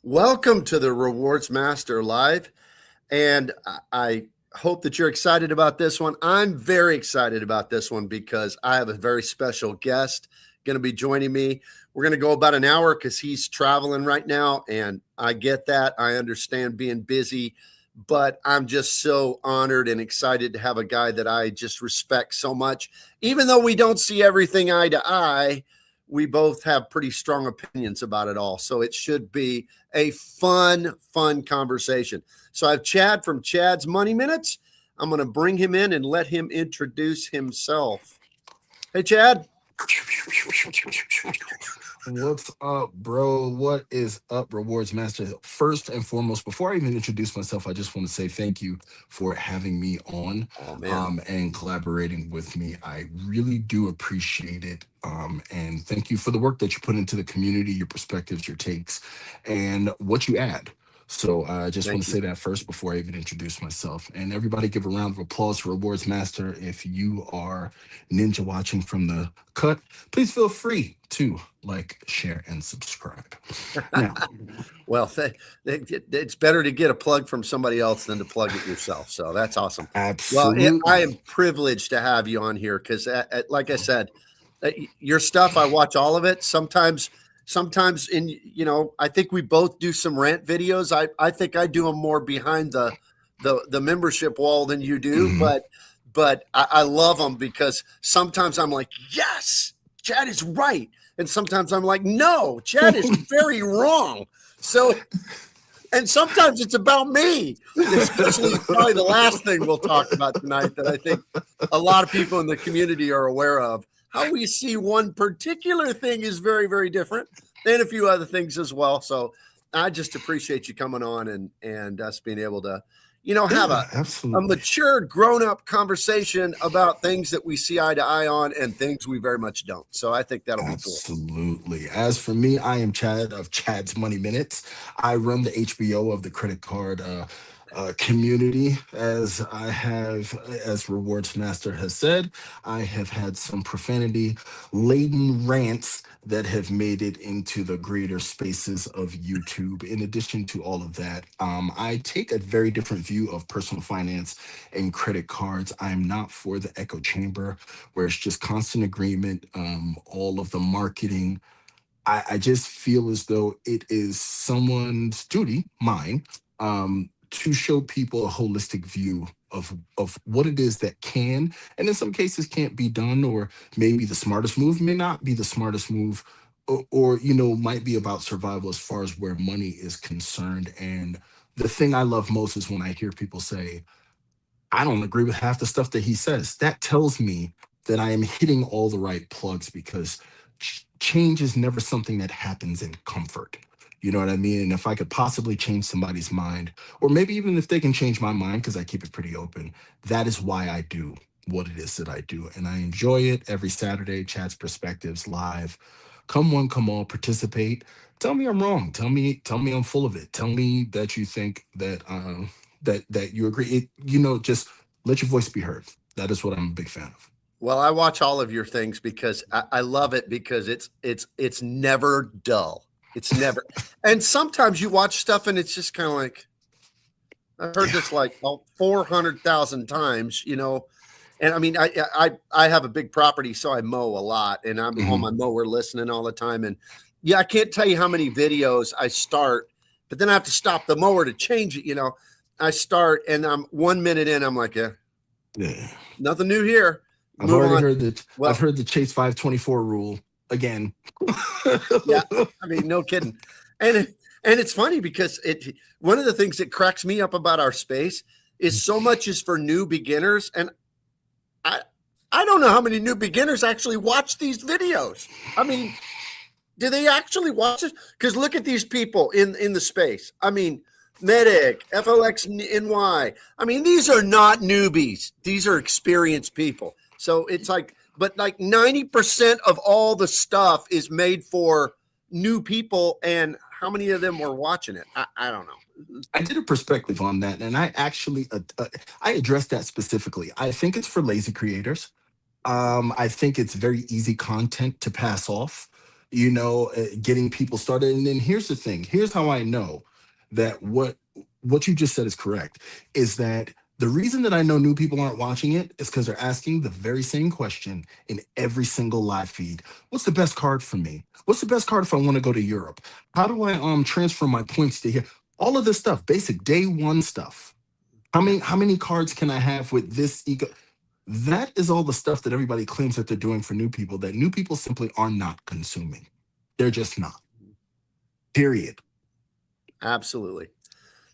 Welcome to the Rewards Master Live. And I hope that you're excited about this one. I'm very excited about this one because I have a very special guest going to be joining me. We're going to go about an hour because he's traveling right now. And I get that. I understand being busy, but I'm just so honored and excited to have a guy that I just respect so much. Even though we don't see everything eye to eye, we both have pretty strong opinions about it all. So it should be a fun conversation. So I have Chad from Chad's Money Minutes. I'm going to bring him in and let him introduce himself. Hey, Chad. What's up, bro? What is up, Rewards Master? First and foremost, before I even introduce myself, I just want to say thank you for having me on Oh, man. and collaborating with me. I really do appreciate it. And thank you for the work that you put into the community, your perspectives, your takes, and what you add. So I just want Thank to you. say that first before I even introduce myself. And everybody give a round of applause for Rewards Master. If you are ninja watching from the cut, please feel free to like, share, and subscribe. Now, Well, it's better to get a plug from somebody else than to plug it yourself. So that's awesome. Well, I absolutely. am privileged to have you on here because, like I said, your stuff, I watch all of it. Sometimes I think we both do some rant videos. I think I do them more behind the membership wall than you do, Mhm. but I love them because sometimes I'm like, yes, Chad is right. And sometimes I'm like, no, Chad is very wrong. So, and sometimes it's about me, especially probably the last thing we'll talk about tonight that I think a lot of people in the community are aware of. How we see one particular thing is very, very different than a few other things as well. So I just appreciate you coming on and us being able to, have Yeah, a absolutely. mature, grown up conversation about things that we see eye to eye on and things we very much don't. So I think that'll be cool. Absolutely. As for me, I am Chad of Chad's Money Minutes. I run the HBO of the credit card community. As Rewards Master has said, I have had some profanity laden rants that have made it into the greater spaces of YouTube. In addition to all of that, I take a very different view of personal finance and credit cards. I'm not for the echo chamber where it's just constant agreement, all of the marketing. I just feel as though it is someone's duty, mine, to show people a holistic view of what it is that can, and in some cases can't be done, or maybe the smartest move may not be the smartest move, or might be about survival as far as where money is concerned. And the thing I love most is when I hear people say, I don't agree with half the stuff that he says. That tells me that I am hitting all the right plugs because change is never something that happens in comfort. You know what I mean? And if I could possibly change somebody's mind, or maybe even if they can change my mind, because I keep it pretty open, that is why I do what it is that I do. And I enjoy it every Saturday, Chats Perspectives live. Come one, come all, participate. Tell me I'm wrong. Tell me I'm full of it. Tell me that you think that you agree. Just let your voice be heard. That is what I'm a big fan of. Well, I watch all of your things because I love it because it's never dull. It's never, and sometimes you watch stuff and it's just kind of like I've heard Yeah. this like 400,000 times, and I mean I have a big property, so I mow a lot, and I'm on Mhm. my mower listening all the time, and yeah, I can't tell you how many videos I start, but then I have to stop the mower to change it. I start and I'm 1 minute in, I'm like, yeah, Yeah. nothing new here. I've Move already on. heard that. I've Well, heard the Chase 524 rule again. yeah, I mean, no kidding. And it's funny because one of the things that cracks me up about our space is so much is for new beginners, and I I don't know how many new beginners actually watch these videos. I mean, do they actually watch this? Because look at these people in the space. I mean, Medic, FLXNY. I mean, these are not newbies. These are experienced people. So it's like, but like 90% of all the stuff is made for new people. And how many of them were watching it? I don't know. I did a perspective on that, and I addressed that specifically. I think it's for lazy creators. I think it's very easy content to pass off. getting people started. And then here's the thing. Here's how I know that what you just said is correct, is that the reason that I know new people aren't watching it is because they're asking the very same question in every single live feed. What's the best card for me? What's the best card if I want to go to Europe? How do I transfer my points to here? All of this stuff, basic day one stuff. How many cards can I have with this ego? That is all the stuff that everybody claims that they're doing for new people that new people simply are not consuming. They're just not. Period. Absolutely.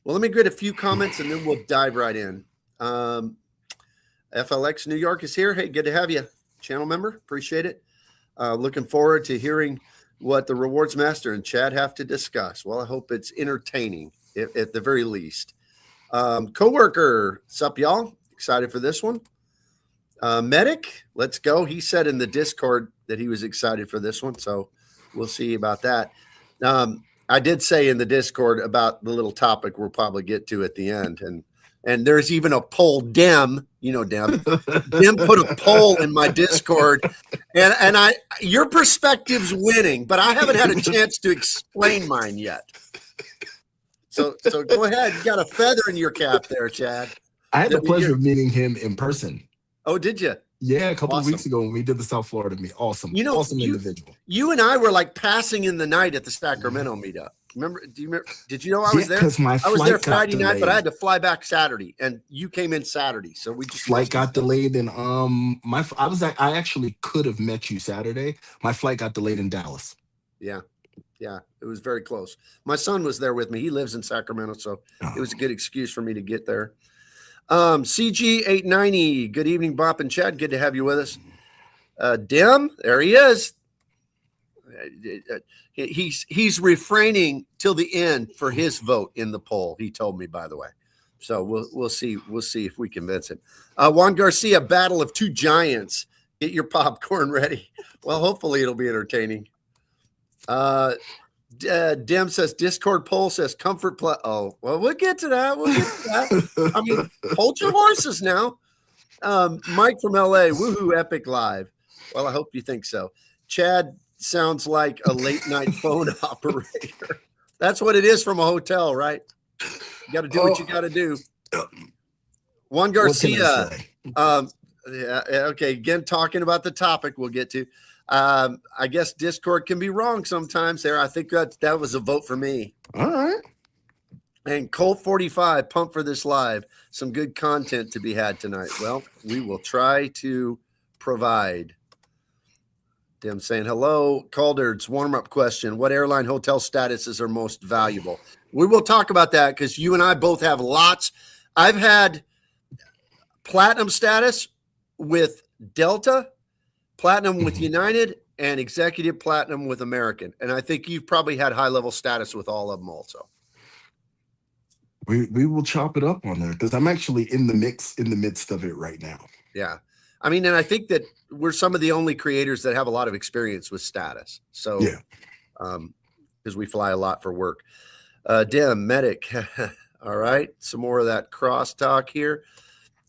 Well, let me get a few comments and then we'll dive right in. FLX New York is here. Hey, good to have you, channel member. Appreciate it. Looking forward to hearing what the Rewards Master and Chad have to discuss. Well, I hope it's entertaining at the very least. Coworker, sup, y'all? Excited for this one. Medic, let's go. He said in the Discord that he was excited for this one, so we'll see about that. I did say in the Discord about the little topic we'll probably get to at the end, and there's even a poll. Dem put a poll in my Discord, and your perspective's winning, but I haven't had a chance to explain mine yet. So go ahead. You got a feather in your cap there, Chad. I had the pleasure of meeting him in person. Oh, did you? Yeah, a couple of weeks ago when we did the South Florida meet. Awesome. Awesome individual. You and I were like passing in the night at the Sacramento meetup. Remember? Do you remember? Did you know I was there? Because I was there Friday night, but I had to fly back Saturday, and you came in Saturday, so we just flight got delayed. And I actually could have met you Saturday. My flight got delayed in Dallas. Yeah, it was very close. My son was there with me. He lives in Sacramento, so it was a good excuse for me to get there. CG890, good evening, Bop and Chad. Good to have you with us. Dim, there he is. He's refraining till the end for his vote in the poll. He told me, by the way. So we'll see if we convince him. Juan Garcia, battle of two giants. Get your popcorn ready. Well, hopefully it'll be entertaining. Dim says Discord poll says comfort play. Oh, well, we'll get to that. I mean, hold your horses now. Mike from LA, woohoo, epic live. Well, I hope you think so. Chad sounds like a late night phone operator. That's what it is from a hotel, right? You got to do what you got to do. Juan Garcia. Yeah, okay. Again, talking about the topic we'll get to. I guess Discord can be wrong sometimes there. I think that was a vote for me. All right. And Colt 45, pumped for this live. Some good content to be had tonight. Well, we will try to provide. Dim saying hello. Calder's warm-up question. What airline hotel statuses are most valuable? We will talk about that because you and I both have lots. I've had platinum status with Delta, platinum with United, and executive platinum with American. And I think you've probably had high-level status with all of them also. We will chop it up on there because I'm actually in the midst of it right now. Yeah. I mean, and I think that we're some of the only creators that have a lot of experience with status. So, yeah, because we fly a lot for work. Dim, medic. All right. Some more of that crosstalk here.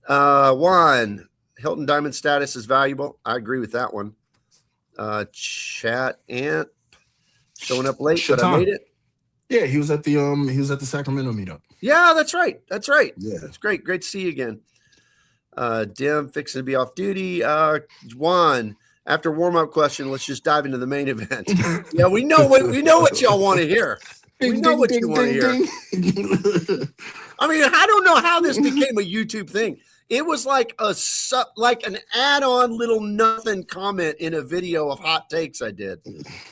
Juan, Hilton Diamond status is valuable. I agree with that one. Chat Ant showing up late, but I made it. Yeah, he was at the Sacramento meetup. Yeah, that's right. Yeah, that's great. Great to see you again. Dim fixing to be off duty. Juan, after warm-up question, let's just dive into the main event. Yeah, we know what y'all want to hear. We know what you want to hear. I mean, I don't know how this became a YouTube thing. It was like an add-on little nothing comment in a video of hot takes I did.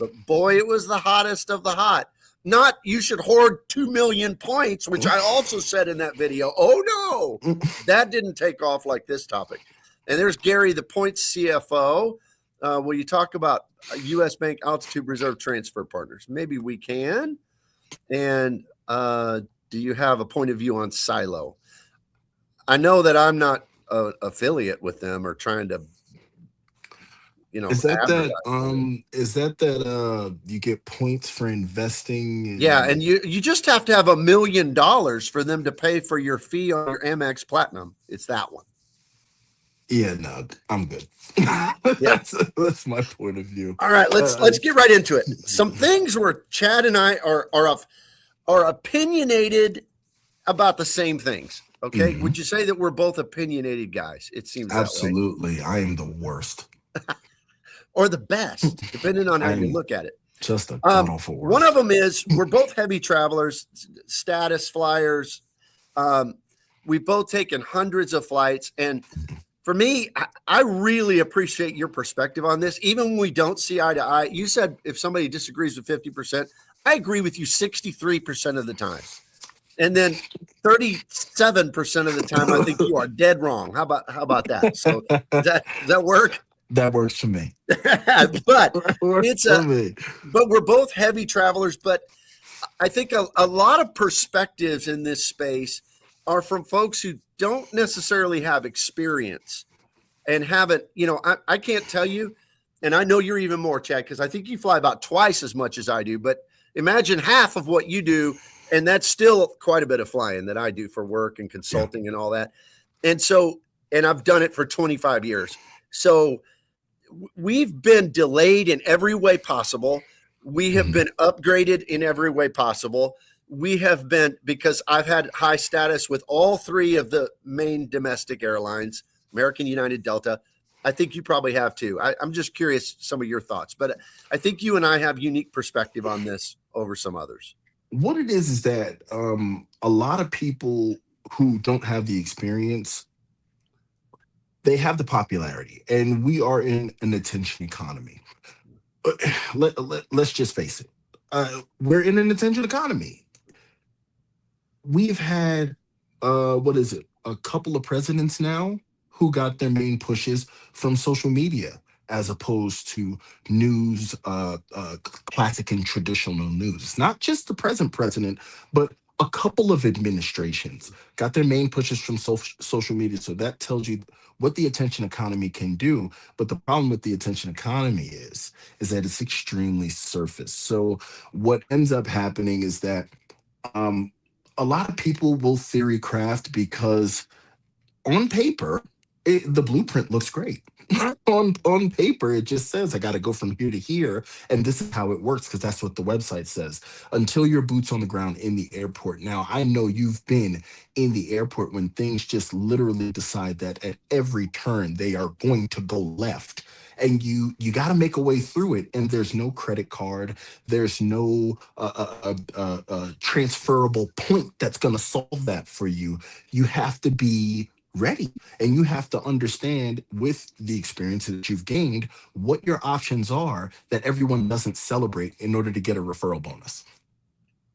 But boy, it was the hottest of the hot. Not you should hoard 2 million points, which I also said in that video. Oh no, that didn't take off like this topic. And there's Gary, the points CFO. Will you talk about U.S. Bank Altitude Reserve transfer partners? Maybe we can. And do you have a point of view on Silo? I know that I'm not an affiliate with them or trying to, Is that you get points for investing? Yeah, and you just have to have $1 million for them to pay for your fee on your Amex Platinum. It's that one. Yeah, no, I'm good. Yeah. That's my point of view. All right, let's get right into it. Some Mhm. things where Chad and I are opinionated about the same things. Okay, would you say that we're both opinionated guys? It seems that way, Absolutely, I am the worst. or the best, depending on how I you am look at it. just a god awful One of worst. them is we're both heavy travelers, status flyers. Um, we've both taken hundreds of flights, and for me, I really appreciate your perspective on this. Even when we don't see eye to eye, you said if somebody disagrees with 50%, I agree with you 63% of the time. And then 37% of the time, I think you are dead wrong. How about that? So does that work? That works for me. But That works it's for a me. but we're both heavy travelers, but I think a lot of perspectives in this space are from folks who don't necessarily have experience and haven't, I can't tell you, and I know you're even more, Chad, because I think you fly about twice as much as I do, but imagine half of what you do, and that's still quite a bit of flying that I do for work and Yeah. consulting and all that. And so, and I've done it for 25 years. So we've been delayed in every way possible. We have Mhm. been upgraded in every way possible. We have been, because I've had high status with all three of the main domestic airlines, American, United, Delta. I think you probably have too. I'm just curious some of your thoughts, but I think you and I have unique perspective on this over some others. What it is that a lot of people who don't have the experience, they have the popularity, and we are in an attention economy. Let's just face it. We're in an attention economy. We've had what is it, a couple of presidents now who got their main pushes from social media as opposed to news, classic and traditional news. Not just the present president, but a couple of administrations got their main pushes from social media. So that tells you what the attention economy can do. But the problem with the attention economy is that it's extremely surface. So what ends up happening is that um, a lot of people will theory craft because on paper, the blueprint looks great. On paper, it just says I got to go from here to here, and this is how it works because that's what the website says. Until your boots on the ground in the airport. Now, I know you've been in the airport when things just literally decide that at every turn they are going to go left. And you got to make a way through it, and there's no credit card, there's no transferable point that's going to solve that for you. You have to be ready, and you have to understand with the experience that you've gained what your options are that everyone doesn't celebrate in order to get a referral bonus.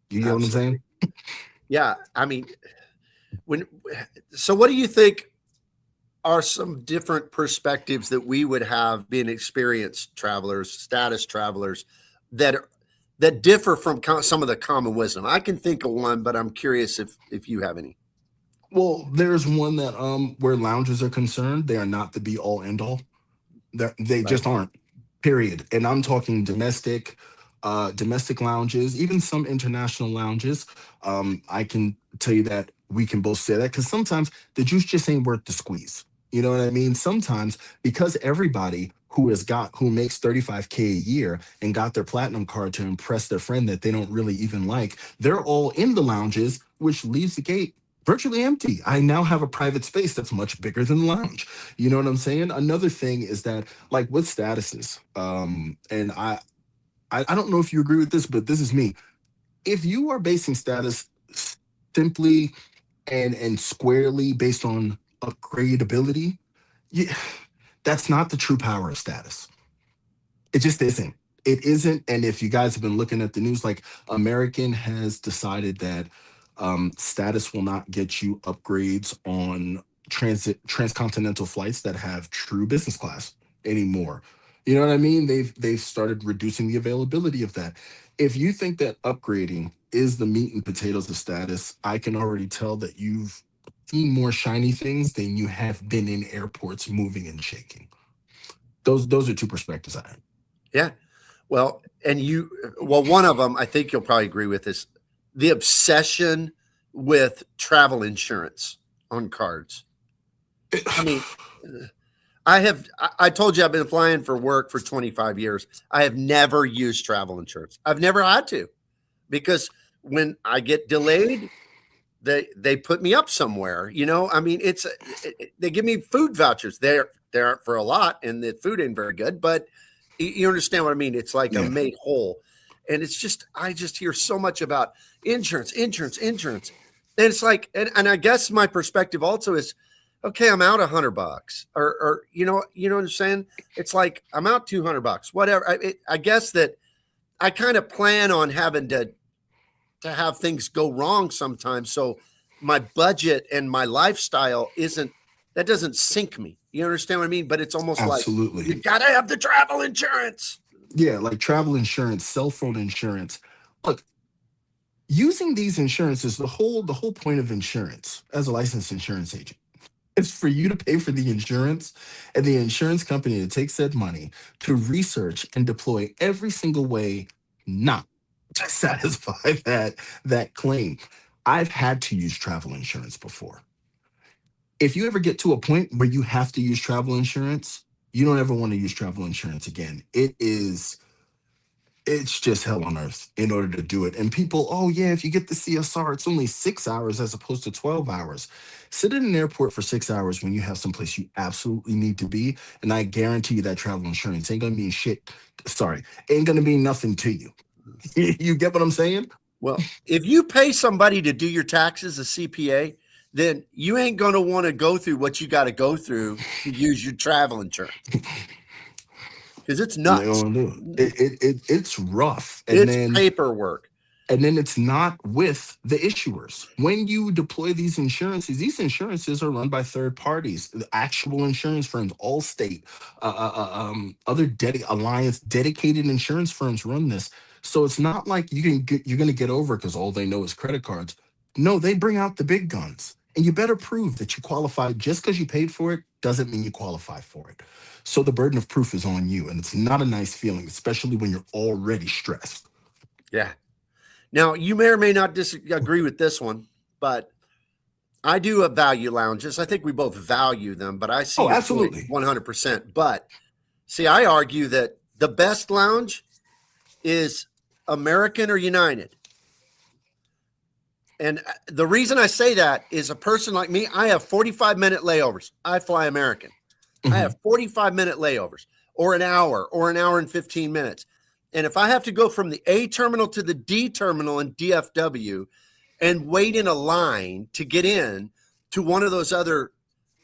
You get what I'm Absolutely. saying? Yeah. I mean, when, so what do you think are some different perspectives that we would have being experienced travelers, status travelers that differ from some of the common wisdom? I can think of one, but I'm curious if you have any. Well, there's one that where lounges are concerned, they are not the be all end all. They Right. just aren't. Period. And I'm talking domestic lounges, even some international lounges. I can tell you that we can both say that because sometimes the juice just ain't worth the squeeze. You know what I mean? Sometimes because everybody who makes 35K a year and got their platinum card to impress their friend that they don't really even like, they're all in the lounges, which leaves the gate virtually empty. I now have a private space that's much bigger than the lounge. You know what I'm saying? Another thing is that, like with statuses, and I don't know if you agree with this, but this is me. If you are basing status simply and squarely based on upgradability, yeah, that's not the true power of status. It just isn't. It isn't. And if you guys have been looking at the news, like American has decided that status will not get you upgrades on transcontinental flights that have true business class anymore. You know what I mean? They've started reducing the availability of that. If you think that upgrading is the meat and potatoes of status, I can already tell that you've seen more shiny things than you have been in airports moving and shaking. Those are two perspectives I have. Yeah. Well, one of them, I think you'll probably agree with this, the obsession with travel insurance on cards. I mean, I told you I've been flying for work for 25 years. I have never used travel insurance. I've never had to, because when I get delayed, they put me up somewhere. I mean, they give me food vouchers. They aren't for a lot, and the food ain't very good, but you understand what I mean. It's like I'm Yeah, made whole, and it's just I just hear so much about insurance, insurance, insurance, and it's like, and I guess my perspective also is, okay, I'm out $100, or you know what I'm saying. It's like I'm out $200, whatever. I guess that I kind of plan on having to have things go wrong sometimes. So my budget and my lifestyle isn't that doesn't sink me. You understand what I mean? But it's almost like absolutely. you gotta have the travel insurance. Yeah, like travel insurance, cell phone insurance. Look, using these insurances, the whole point of insurance as a licensed insurance agent is for you to pay for the insurance and the insurance company to take said money to research and deploy every single way not to satisfy that claim. I've had to use travel insurance before. If you ever get to a point where you have to use travel insurance, you don't ever want to use travel insurance again. It's just hell on earth in order to do it. And people, oh yeah, if you get the CSR, it's only 6 hours as opposed to 12 hours. Sit in an airport for 6 hours when you have someplace you absolutely need to be. And I guarantee you that travel insurance ain't gonna mean shit. Sorry, ain't gonna mean nothing to you. You get what I'm saying? Well, if you pay somebody to do your taxes, a CPA, then you ain't gonna want to go through what you got to go through to use your travel insurance, because it's nuts. No, no. It's rough. And It's then paperwork. it's not with the issuers. When you deploy these insurances are run by third parties, the actual insurance firms, Allstate, other alliance dedicated insurance firms run this. So it's not like you're going to get over because all they know is credit cards. No, they bring out the big guns, and you better prove that you qualify. Just because you paid for it doesn't mean you qualify for it. So the burden of proof is on you, and it's not a nice feeling, especially when you're already stressed. Yeah. Now, you may or may not disagree with this one, but I do have value lounges. I think we both value them, but I see Oh, your point absolutely. 100%. But see, I argue that the best lounge is American or United. And the reason I say that is a person like me, I have 45-minute layovers. I fly American. I Mhm. have 45-minute layovers, or an hour and 15 minutes. And if I have to go from the A terminal to the D terminal in DFW and wait in a line to get in to one of those other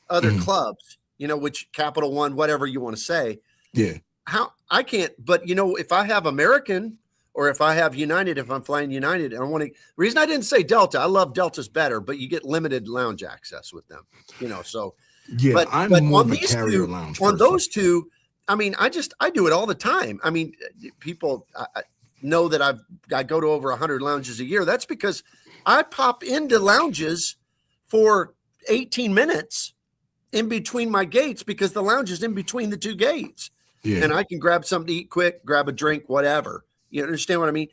Mhm. clubs, which Capital One, whatever you want to say, Yeah. how I can't, but if I have American or if I have United, if I'm flying United, and I want to, the reason I didn't say Delta, I love Delta's better, but you get limited lounge access with them, so, Yeah, I'm but more on of a these carrier two, lounge on person. those two, I mean, I do it all the time. I mean, people know that I go to over 100 lounges a year. That's because I pop into lounges for 18 minutes in between my gates, because the lounge is in between the two gates, Yeah. and I can grab something to eat quick, grab a drink, whatever. You understand what I mean?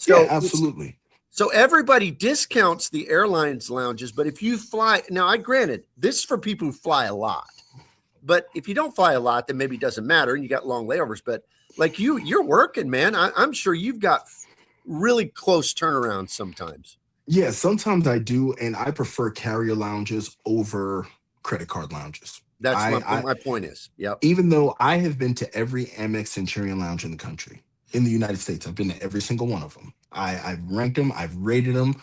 Yeah, So it's absolutely. so everybody discounts the airlines lounges, but if you fly now, I granted this is for people who fly a lot. But if you don't fly a lot, then maybe it doesn't matter, and you got long layovers. But like you're working, man. I'm sure you've got really close turnarounds sometimes. Yeah, sometimes I do, and I prefer carrier lounges over credit card lounges. That's I my point is. Yep. Even though I have been to every Amex Centurion lounge in the country, in the United States, I've been to every single one of them. I've ranked them, I've rated them,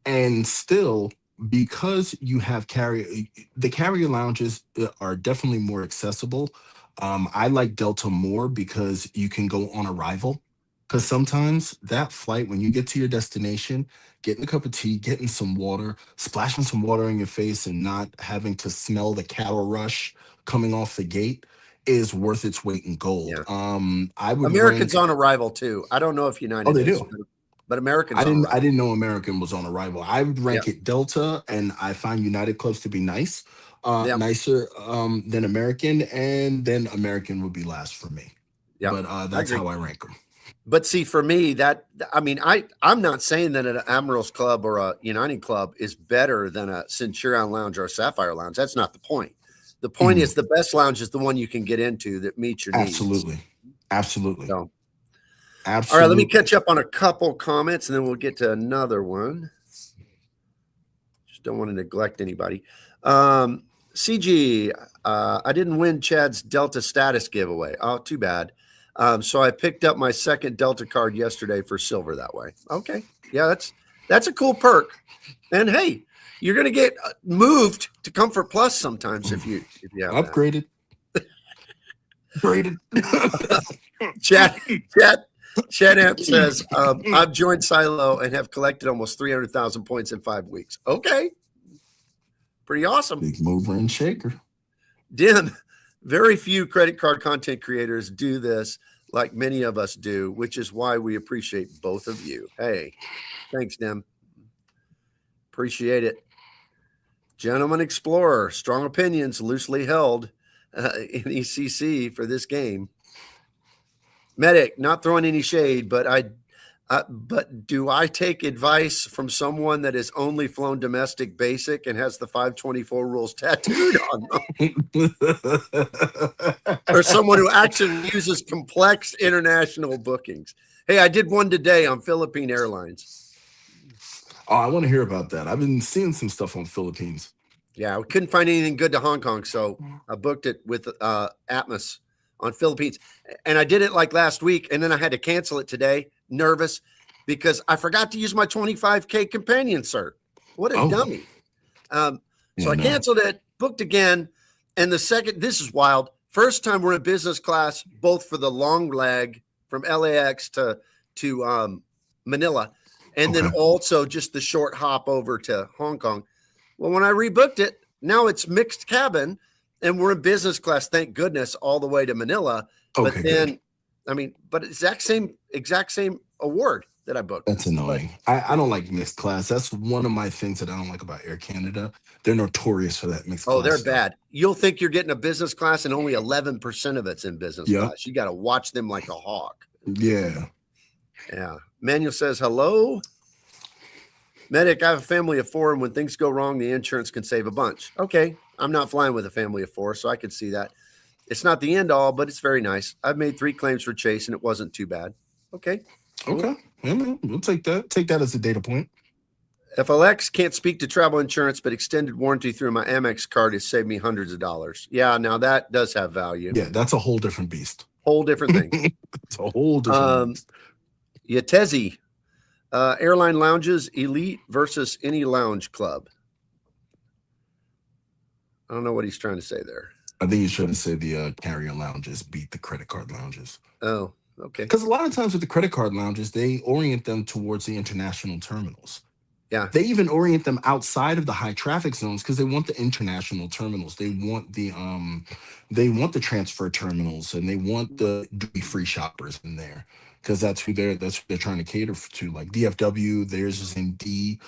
and still, because you have the carrier lounges are definitely more accessible. I like Delta more because you can go on arrival, because sometimes that flight, when you get to your destination, getting a cup of tea, getting some water, splashing some water in your face, and not having to smell the cattle rush coming off the gate is worth its weight in gold. Yeah. I would American's rank. on arrival too. I don't know if Oh, United they is, do. but American's on I arrival. didn't know American was on arrival. I would Yeah. rank it Delta, and I find United Clubs to be Yeah. nicer than American, and then American would be last for me. Yeah. But I that's agree. how I rank them. But see, for me, I mean, I'm not saying that an Admirals Club or a United Club is better than a Centurion Lounge or a Sapphire Lounge. That's not the point. The point is the best lounge is the one you can get into that meets your needs. Absolutely. So, Absolutely. all right, let me catch up on a couple comments and then we'll get to another one. Just don't want to neglect anybody. CG, I didn't win Chad's Delta status giveaway. Oh, too bad. So I picked up my second Delta card yesterday for silver that way. Okay. Yeah, that's a cool perk. And hey, you're going to get moved to Comfort Plus sometimes if you have upgraded. Upgraded. Chat Amp says, I've joined Silo and have collected almost 300,000 points in 5 weeks. Okay. Pretty awesome. Big mover and shaker. Dim, very few credit card content creators do this like many of us do, which is why we appreciate both of you. Hey, thanks, Dim. Appreciate it. Gentleman Explorer, strong opinions, loosely held in ECC for this game. Medic, not throwing any shade, but do I take advice from someone that has only flown domestic basic and has the 524 rules tattooed on them? Or someone who actually uses complex international bookings? Hey, I did one today on Philippine Airlines. Oh, I want to hear about that. I've been seeing some stuff on Philippines. Yeah, we couldn't find anything good to Hong Kong, so I booked it with Atmos on Philippines. And I did it like last week, and then I had to cancel it today, nervous, because I forgot to use my 25K companion cert. What a dummy. So I canceled it, booked again, and this is wild, first time we're in business class, both for the long leg from LAX to Manila, and then also just the short hop over to Hong Kong. Well, when I rebooked it, now it's mixed cabin, and we're in business class, thank goodness, all the way to Manila. But then, but exact same award that I booked. That's annoying. I don't like mixed class. That's one of my things that I don't like about Air Canada. They're notorious for that mixed class. Oh, they're bad. You'll think you're getting a business class, and only 11% of it's in business class. You got to watch them like a hawk. Yeah. Yeah. Manuel says, hello. Medic, I have a family of 4, and when things go wrong, the insurance can save a bunch. Okay. I'm not flying with a family of 4, so I could see that. It's not the end all, but it's very nice. I've made 3 claims for Chase, and it wasn't too bad. Okay. Cool. Okay. Yeah, man. We'll take that. Take that as a data point. FLX can't speak to travel insurance, but extended warranty through my Amex card has saved me hundreds of dollars. Yeah, now that does have value. Yeah, that's a whole different beast. Whole different thing. It's a whole different beast. Yatezi, airline lounges, elite versus any lounge club. I don't know what he's trying to say there. I think he's trying to say the carrier lounges beat the credit card lounges. Oh, okay. Because a lot of times with the credit card lounges, they orient them towards the international terminals. Yeah. They even orient them outside of the high traffic zones because they want the international terminals. They want the transfer terminals, and they want the duty-free shoppers in there because that's who they're trying to cater to. Like DFW, theirs is in D.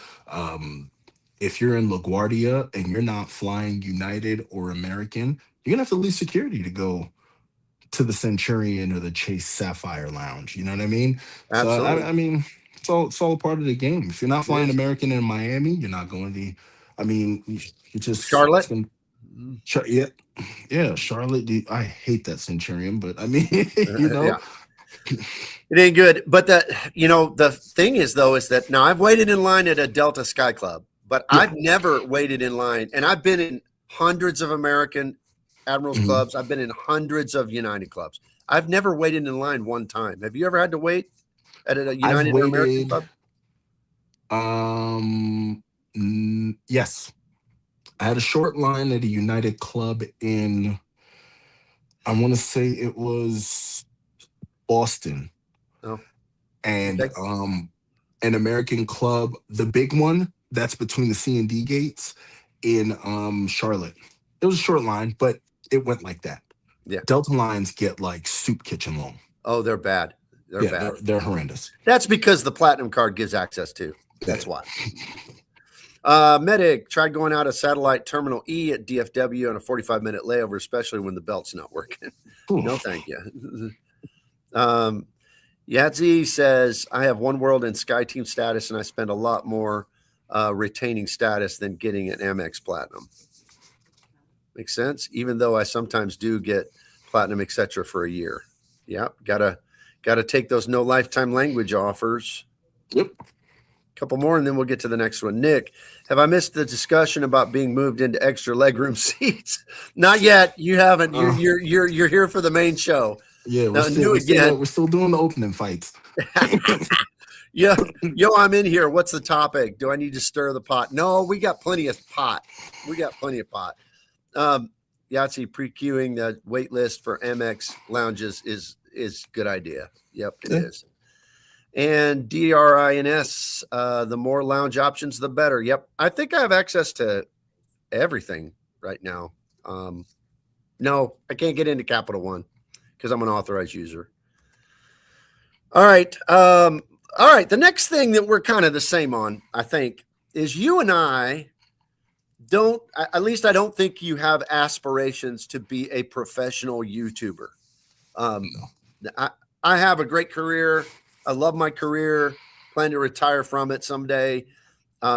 If you're in LaGuardia and you're not flying United or American, you're gonna have to leave security to go to the Centurion or the Chase Sapphire Lounge. You know what I mean? Absolutely. So I mean, it's all a part of the game. If you're not flying American in Miami, you're not going to. I mean, you just Charlotte. Yeah, Charlotte. I hate that Centurion, but I mean, you know. Yeah. It ain't good. But the thing is that now I've waited in line at a Delta Sky Club, but I've never waited in line, and I've been in hundreds of American Admirals clubs. I've been in hundreds of United clubs. I've never waited in line one time. Have you ever had to wait at a United or American club? Yes. I had a short line at a United club in, I want to say it was Boston. Oh. And an American club, the big one that's between the C and D gates in Charlotte. It was a short line, but it went like that. Yeah. Delta lines get like soup kitchen long. Oh, they're bad. They're bad. They're horrendous. That's because the platinum card gives access to. That's why. Medic tried going out of satellite terminal E at DFW on a 45-minute layover, especially when the belt's not working. No, thank you. Yadzi says, I have One World and Sky Team status, and I spend a lot more retaining status than getting an Amex Platinum. Makes sense. Even though I sometimes do get platinum, etc. for a year. Yep, gotta take those no lifetime language offers. Yep. Couple more, and then we'll get to the next one. Nick, have I missed the discussion about being moved into extra legroom seats? Not yet. You haven't. You're Uh, you're you're you're here for the main show. yeah, Now, new again. we're still doing the opening fights. Yeah, yo, I'm in here. What's the topic? Do I need to stir the pot? No, we got plenty of pot. We got plenty of pot. Yahtzee pre-queuing the wait list for MX lounges is good idea. Yep, it is. And DRINS, the more lounge options, the better. Yep, I think I have access to everything right now. No, I can't get into Capital One because I'm an authorized user. All right. All right. The next thing that we're kind of the same on, I think, is you and I don't, at least I don't think you have aspirations to be a professional YouTuber. No. I have a great career. I love my career, plan to retire from it someday.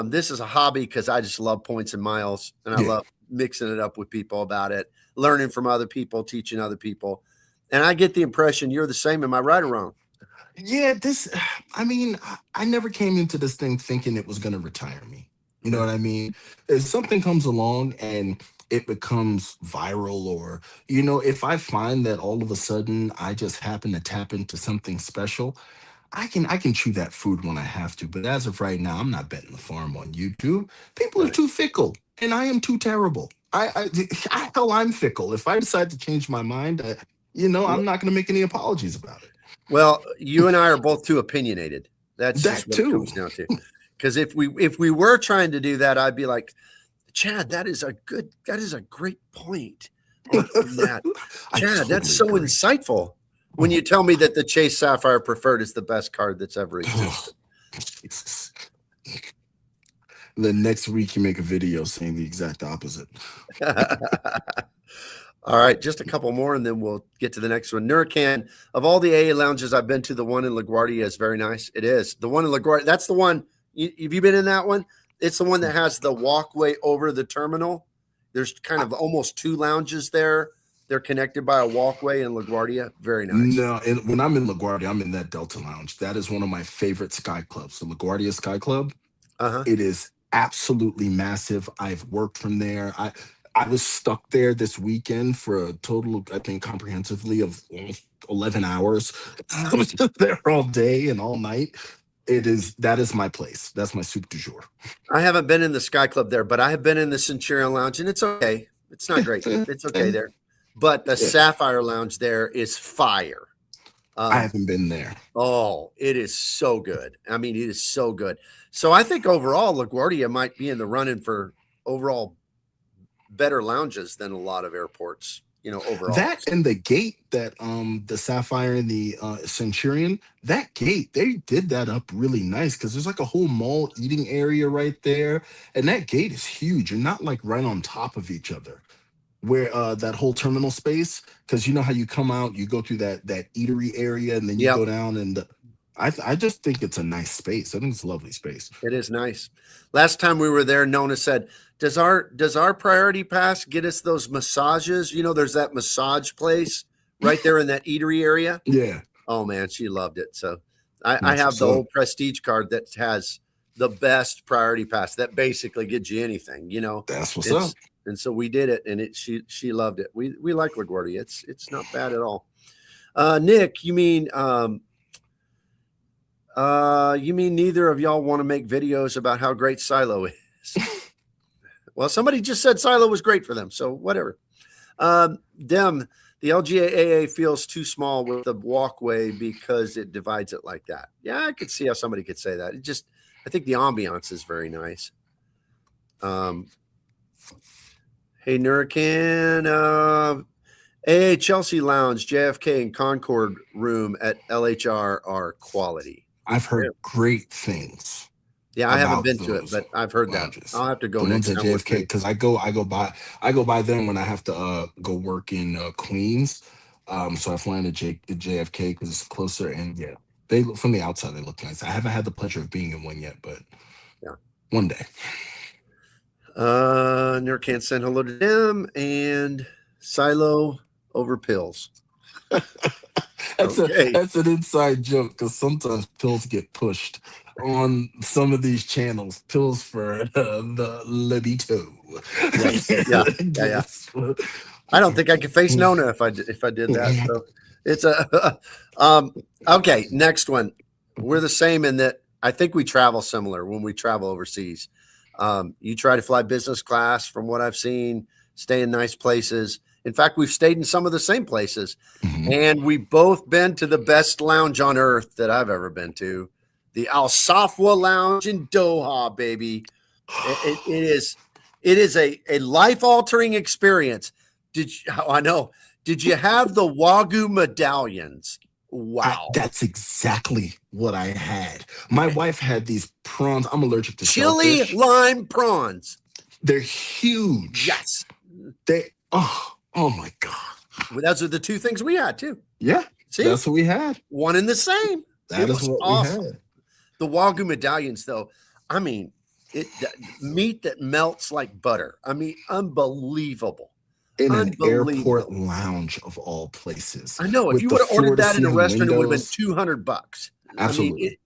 This is a hobby because I just love points and miles, and I love mixing it up with people about it, learning from other people, teaching other people. And I get the impression you're the same. Am I right or wrong? Yeah, I never came into this thing thinking it was going to retire me. You know what I mean? If something comes along and it becomes viral, or, if I find that all of a sudden I just happen to tap into something special, I can chew that food when I have to. But as of right now, I'm not betting the farm on YouTube. People are Right. too fickle, and I am too terrible. Hell, I'm fickle. If I decide to change my mind, I'm not going to make any apologies about it. Well, you and I are both too opinionated. That's just That what it too. comes down to. Because if we were trying to do that, I'd be like, Chad, that is a great point on that. I Chad, that's totally so agree. insightful. When you tell me that the Chase Sapphire Preferred is the best card that's ever existed. Jesus. The next week you make a video saying the exact opposite. All right, just a couple more, and then we'll get to the next one. Nuracan, of all the AA lounges I've been to, the one in LaGuardia is very nice. It is. The one in LaGuardia, that's the one. Have you been in that one? It's the one that has the walkway over the terminal. There's kind of almost two lounges there. They're connected by a walkway in LaGuardia. Very nice. No, and when I'm in LaGuardia, I'm in that Delta Lounge. That is one of my favorite Sky Clubs. The LaGuardia Sky Club. Uh-huh. It is absolutely massive. I've worked from there. I was stuck there this weekend for a total, I think, comprehensively of almost 11 hours. I was just there all day and all night. That is my place. That's my soup du jour. I haven't been in the Sky Club there, but I have been in the Centurion Lounge, and it's okay. It's not great. It's okay there. But the Yeah. Sapphire Lounge there is fire. I haven't been there. Oh, it is so good. I mean, it is so good. So I think overall, LaGuardia might be in the running for overall better lounges than a lot of airports, overall. That and the gate that the Sapphire and the Centurion, that gate, they did that up really nice because there's like a whole mall eating area right there. And that gate is huge. You're not like right on top of each other. Where that whole terminal space, because you know how you come out, you go through that eatery area, and then you Yep, go down, and I just think it's a nice space. I think it's a lovely space. it is nice. Last time we were there, Nona said, "Does our priority pass get us those massages? There's that massage place right there in that eatery area." Yeah, Oh man, she loved it. So I that's have what's the up. old prestige card that has the best priority pass that basically gives you anything, That's what's up. It's and so we did it, and she loved it. We like LaGuardia. It's not bad at all. Nick, you mean neither of y'all want to make videos about how great Silo is? Well, somebody just said Silo was great for them, so whatever. Dem, the LGAA feels too small with the walkway because it divides it like that. Yeah, I could see how somebody could say that. I think the ambiance is very nice. Hey, Nuracan, AA Chelsea Lounge, JFK, and Concord Room at LHR are quality. I've heard great things Yeah, I haven't about been to it, those but I've heard that. lounges. I'll have to go The ones next at time. JFK, because I go by them when I have to go work in Queens. So I fly into JFK because it's closer, and yeah, they look from the outside, they look nice. I haven't had the pleasure of being in one yet, but Yeah. one day. Never can send hello to them and silo over pills. Okay. That's an inside joke because sometimes pills get pushed on some of these channels. Pills for the libido. Yes. Yeah. Yeah. Yeah. Yes. I don't think I could face Nona if I did that. So it's a okay. Next one. We're the same in that I think we travel similar when we travel overseas. You try to fly business class, from what I've seen, stay in nice places. In fact, we've stayed in some of the same places, Mhm. and we've both been to the best lounge on earth that I've ever been to, the Al Safwa Lounge in Doha, baby. It is a life altering experience. Did you, I know? Did you have the Wagyu medallions? Wow. That's exactly what I had. My wife had these prawns. I'm allergic to Chili shellfish. lime prawns. They're huge. Yes. Oh my God. Well, those are the two things we had too. Yeah, See, that's what we had. one and the same. That It is was what we awesome. had. The Wagyu medallions, though, I mean, meat that melts like butter. I mean, unbelievable. In an airport Unbelievable. lounge of all places, I know. If with you the would have ordered floor to that in a ceiling restaurant, it would have been windows. $200. I mean, Absolutely.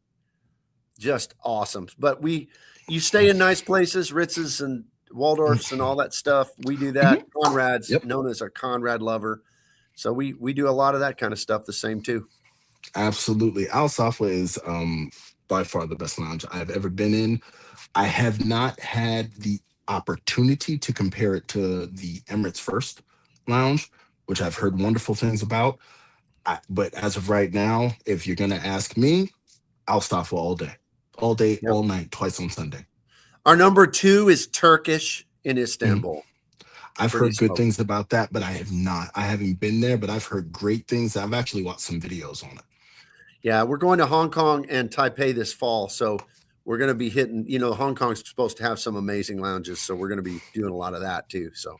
just awesome. But you stay in nice places, Ritz's and Waldorf's and all that stuff. We do that. Mhm. Conrad's, Yep. known as a Conrad lover. So we do a lot of that kind of stuff the same too. Absolutely. Al Safwa is by far the best lounge I've ever been in. I have not had the opportunity to compare it to the Emirates First Lounge, which I've heard wonderful things about. But as of right now, if you're going to ask me, I'll stop for all day, Yep. all night, twice on Sunday. Our number 2 is Turkish in Mhm. Istanbul. I've Pretty heard good smoky. things about that, but I have not. I haven't been there, but I've heard great things. I've actually watched some videos on it. Yeah, we're going to Hong Kong and Taipei this fall, so we're going to be hitting. Hong Kong's supposed to have some amazing lounges, so we're going to be doing a lot of that too. I So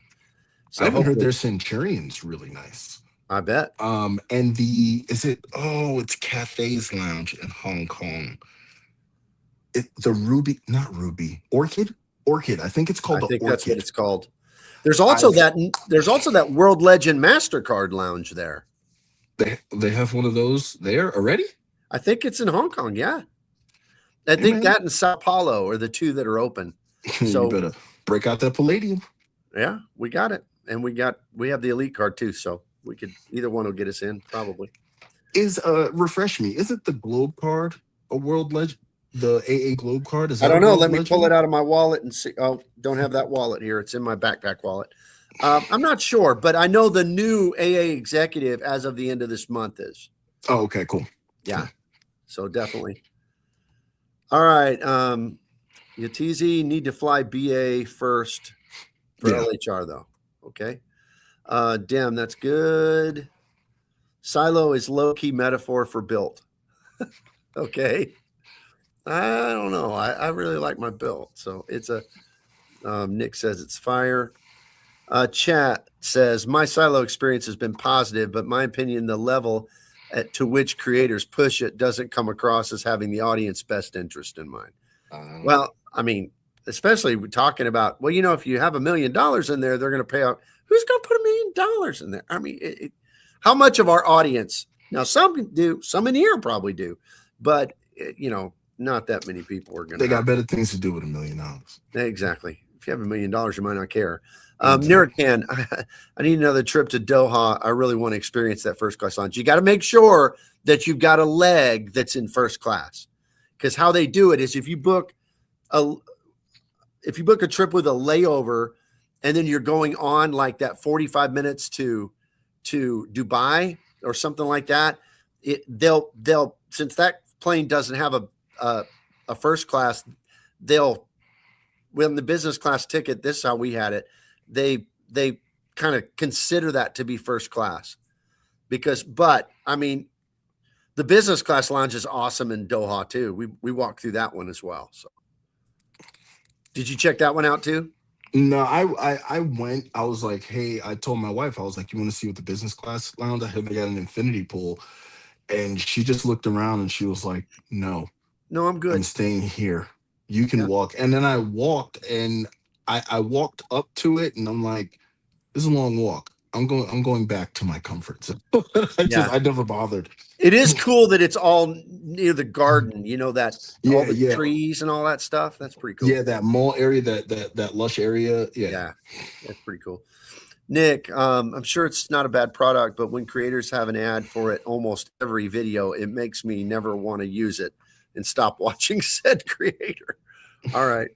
even heard hopefully, their Centurion's really nice. I bet. And the is it? Oh, it's Cafe's Lounge in Hong Kong. The Ruby, not Ruby, Orchid. I think it's called I the think that's what Orchid. it's called. There's also I've that World Legend Mastercard lounge there. they have one of those there already. I think it's in Hong Kong. Yeah, I Hey think man, that and Sao Paulo are the two that are open. you So better break out that Palladium. yeah, we got it, and we have the elite card too. So we could either one will get us in probably. Is refresh me? Is it the Globe card a world legend? The AA Globe card, is I that a don't know. world Let me pull it legend? out of my wallet and see. Oh, don't have that wallet here. It's in my backpack wallet. I'm not sure, but I know the new AA executive as of the end of this month is. Oh, okay, cool. Yeah. So definitely. All right. Yatizi need to fly BA first for Yeah. LHR though. Okay. Dim, that's good. Silo is low key metaphor for built. Okay. I don't know. I really like my built. So it's a Nick says it's fire. Chat says my silo experience has been positive, but my opinion, the level to which creators push it doesn't come across as having the audience best interest in mind. Um, Well, I mean, especially we're talking about, well, if you have $1 million in there, they're going to pay out. Who's going to put $1 million in there? I mean, how much of our audience? Now, some do, some in here probably do, but not that many people are going they to have. got better things to do with $1 million. Exactly. If you have $1 million, you might not care. Exactly. Nirakan, I need another trip to Doha. I really want to experience that first class lounge. You got to make sure that you've got a leg that's in first class, because how they do it is if you book a trip with a layover, and then you're going on like that 45 minutes to Dubai or something like that, they'll since that plane doesn't have a first class, they'll when the business class ticket, this is how we had it. They kind of consider that to be first class but I mean, the business class lounge is awesome in Doha too. We walked through that one as well. So did you check that one out too? No, I went. I was like, hey, I told my wife, I was like, you want to see what the business class lounge? I heard they got an infinity pool, and she just looked around and she was like, no, No, I'm I'm good. staying here. You can Yeah. walk. And then I walked, and I walked up to it and I'm like, this is a long walk. I'm going back to my comfort zone. Yeah. I never bothered. It is cool that it's all near the garden, that all Yeah, the yeah. trees and all that stuff. That's pretty cool. Yeah, that mall area, that lush area. Yeah. Yeah. That's pretty cool. Nick, I'm sure it's not a bad product, but when creators have an ad for it almost every video, it makes me never want to use it and stop watching said creator. All right.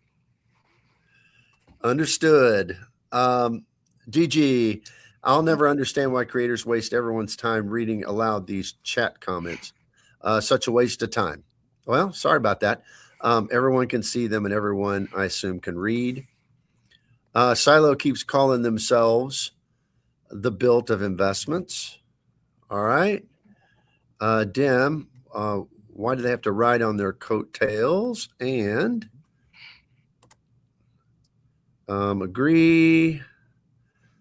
Understood. DG, I'll never understand why creators waste everyone's time reading aloud these chat comments. Such a waste of time. Well, sorry about that. Everyone can see them and everyone, I assume, can read. Silo keeps calling themselves the built of investments. All right. Dim, why do they have to ride on their coattails? And agree.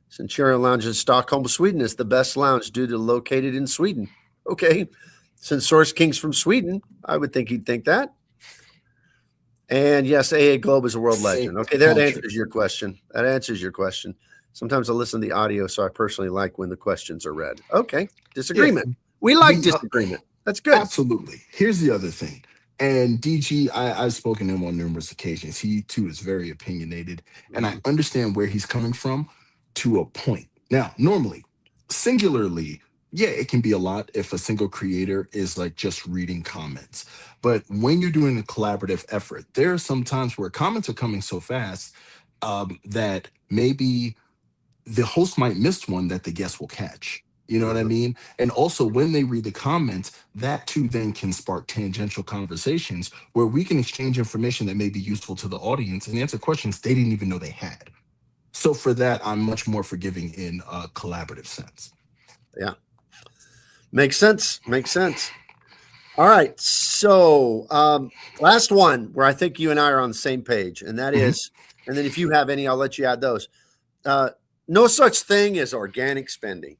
Centurion Lounge in Stockholm, Sweden is the best lounge due to located in Sweden. Okay. Since Source King's from Sweden, I would think he'd think that. And yes, AA Globe is a world legend. Okay, that answers your question. That answers your question. Sometimes I listen to the audio, so I personally like when the questions are read. Okay, disagreement. Yeah, we like disagreement. That's good. Absolutely. Here's the other thing. And DG, I've spoken to him on numerous occasions. He too is very opinionated, and I understand where he's coming from to a point. Now, normally, singularly, yeah, it can be a lot if a single creator is like just reading comments. But when you're doing a collaborative effort, there are some times where comments are coming so fast that maybe the host might miss one that the guest will catch. You know what I mean? And also, when they read the comments, that too then can spark tangential conversations where we can exchange information that may be useful to the audience and answer questions they didn't even know they had. So for that, I'm much more forgiving in a collaborative sense. Yeah. Makes sense. Makes sense. All right. So last one where I think you and I are on the same page, and that is, and then if you have any, I'll let you add those. No such thing as organic spending.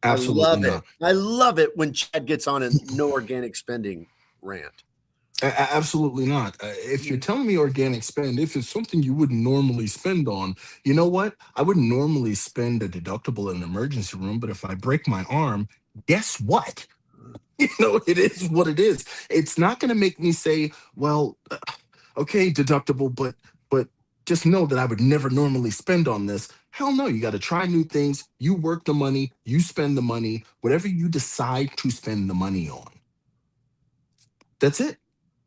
Absolutely I love not. it. I love it when Chad gets on a no organic spending rant. Absolutely not. If you're telling me organic spend, if it's something you wouldn't normally spend on, you know what? I wouldn't normally spend a deductible in an emergency room, but if I break my arm, guess what? It is what it is. It's not going to make me say, well, okay, deductible, but just know that I would never normally spend on this. Hell no, you got to try new things. You work the money, you spend the money, whatever you decide to spend the money on. That's it.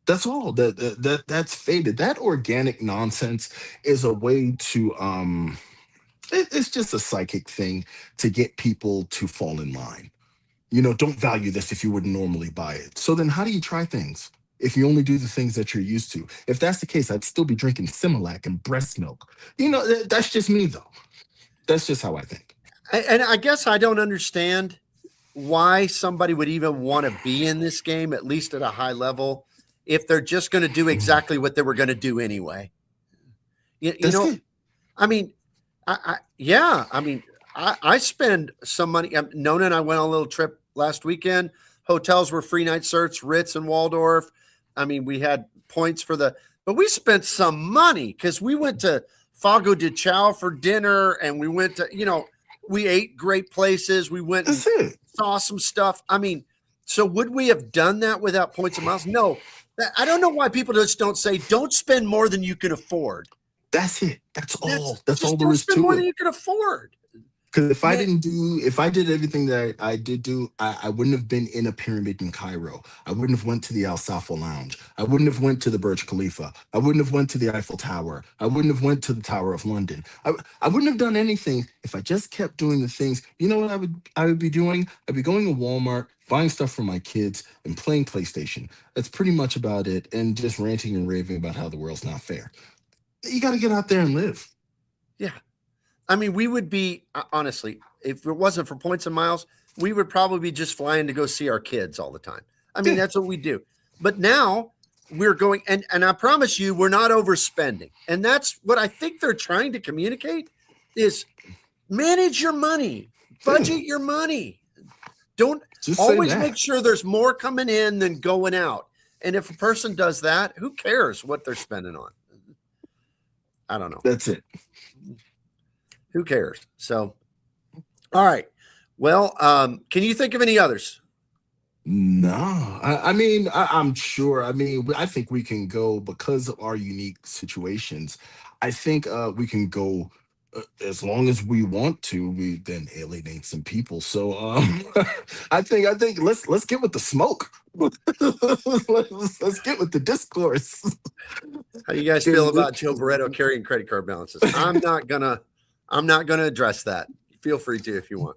That's all. That's faded. That organic nonsense is a way to it's just a psychic thing to get people to fall in line. Don't value this if you wouldn't normally buy it. So then how do you try things if you only do the things that you're used to? If that's the case, I'd still be drinking Similac and breast milk. That's just me though. That's just how I think. And I guess I don't understand why somebody would even want to be in this game, at least at a high level, if they're just going to do exactly what they were going to do anyway. I mean, I spend some money. Nona and I went on a little trip last weekend. Hotels were free night certs, Ritz and Waldorf. I mean, we had points but we spent some money because we went to Fogo de Chao for dinner and we went to, we ate great places. We went and saw some stuff. I mean, so would we have done that without points and miles? No. I don't know why people just don't say, don't spend more than you can afford. That's it. That's all. That's all there is to it. More than you can afford. Because if I did everything that I did do, I wouldn't have been in a pyramid in Cairo. I wouldn't have went to the Al Safa Lounge. I wouldn't have went to the Burj Khalifa. I wouldn't have went to the Eiffel Tower. I wouldn't have went to the Tower of London. I wouldn't have done anything if I just kept doing the things. You know what I would be doing? I'd be going to Walmart, buying stuff for my kids, and playing PlayStation. That's pretty much about it. And just ranting and raving about how the world's not fair. You got to get out there and live. Yeah. I mean, we would be, honestly, if it wasn't for points and miles, we would probably be just flying to go see our kids all the time. I mean, that's what we do. But now we're going, and I promise you, we're not overspending. And that's what I think they're trying to communicate is manage your money, budget your money. Don't always make sure there's more coming in than going out. And if a person does that, who cares what they're spending on? I don't know. That's it. Who cares? So, all right. Well, can you think of any others? No, I mean, I'm sure. I mean, I think we can go because of our unique situations. I think we can go as long as we want to. We then alienate some people. So I think let's get with the smoke. let's get with the discourse. How do you guys feel Is about it? Joe Barretto carrying credit card balances? I'm not gonna address that. Feel free to if you want.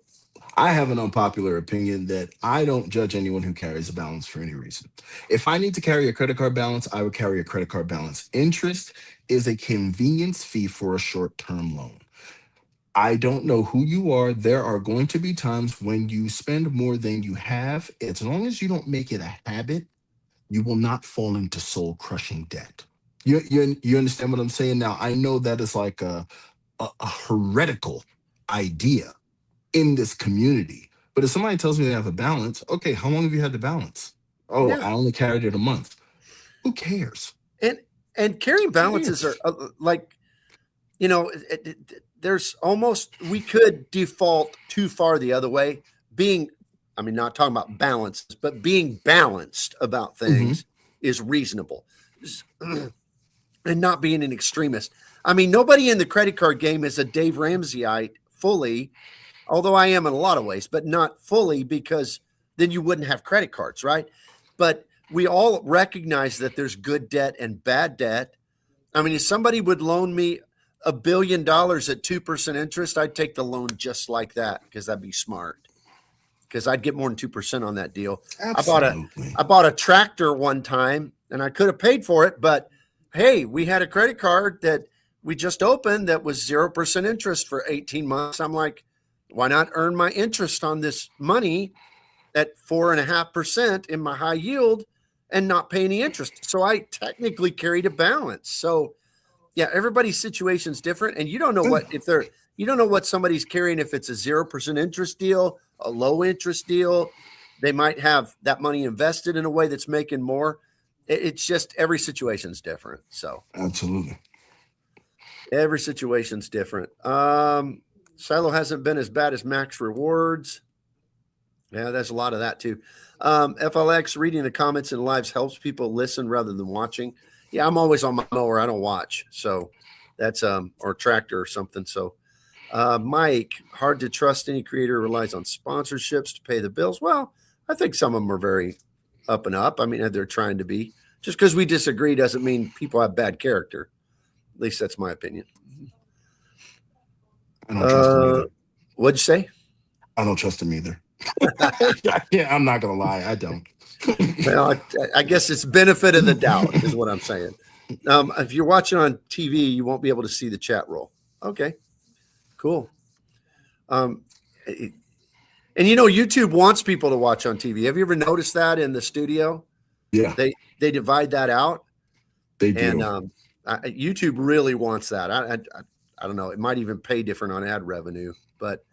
I have an unpopular opinion that I don't judge anyone who carries a balance for any reason. If I need to carry a credit card balance, I would carry a credit card balance. Interest is a convenience fee for a short term loan. I don't know who you are. There are going to be times when you spend more than you have. As long as you don't make it a habit, you will not fall into soul crushing debt. You understand what I'm saying? Now, I know that is like a heretical idea in this community. But if somebody tells me they have a balance, okay, how long have you had the balance? Oh, Yeah, I only carried it a month. Who cares? and carrying Who balances are cares? like there's almost we could default too far the other way. Being, I mean, not talking about balances, but being balanced about Hmm. things is reasonable, and not being an extremist. I mean, nobody in the credit card game is a Dave Ramseyite fully, although I am in a lot of ways, but not fully because then you wouldn't have credit cards, right? But we all recognize that there's good debt and bad debt. I mean, if somebody would loan me $1 billion at 2% interest, I'd take the loan just like that because that'd be smart. Because I'd get more than 2% on that deal. I bought a Absolutely. I bought a tractor one time and I could have paid for it, but hey, we had a credit card that we just opened that was 0% interest for 18 months. I'm like, why not earn my interest on this money at 4.5% in my high yield and not pay any interest? So I technically carried a balance. So yeah, everybody's situation is different, and you don't know what if they're you don't know what somebody's carrying if it's a 0% interest deal, a low interest deal. They might have that money invested in a way that's making more. It's just every situation's different. So Absolutely. every situation's different. Silo hasn't been as bad as Max Rewards. Yeah, there's a lot of that too. FLX reading the comments and lives helps people listen rather than watching. Yeah, I'm always on my mower. I don't watch. So that's or tractor or something. So Mike, hard to trust any creator who relies on sponsorships to pay the bills. Well, I think some of them are very up and up. I mean, they're trying to be. Just because we disagree doesn't mean people have bad character. At least that's my opinion. I don't trust him Uh, either. what'd you say? I don't trust him either. Yeah, I'm not gonna lie. I don't. Well, I guess it's benefit of the doubt is what I'm saying. If you're watching on TV, you won't be able to see the chat roll. Okay, cool. Um, and YouTube wants people to watch on TV. Have you ever noticed that in the studio? Yeah, They divide that out, they and do. YouTube really wants that. I don't know. It might even pay different on ad revenue, but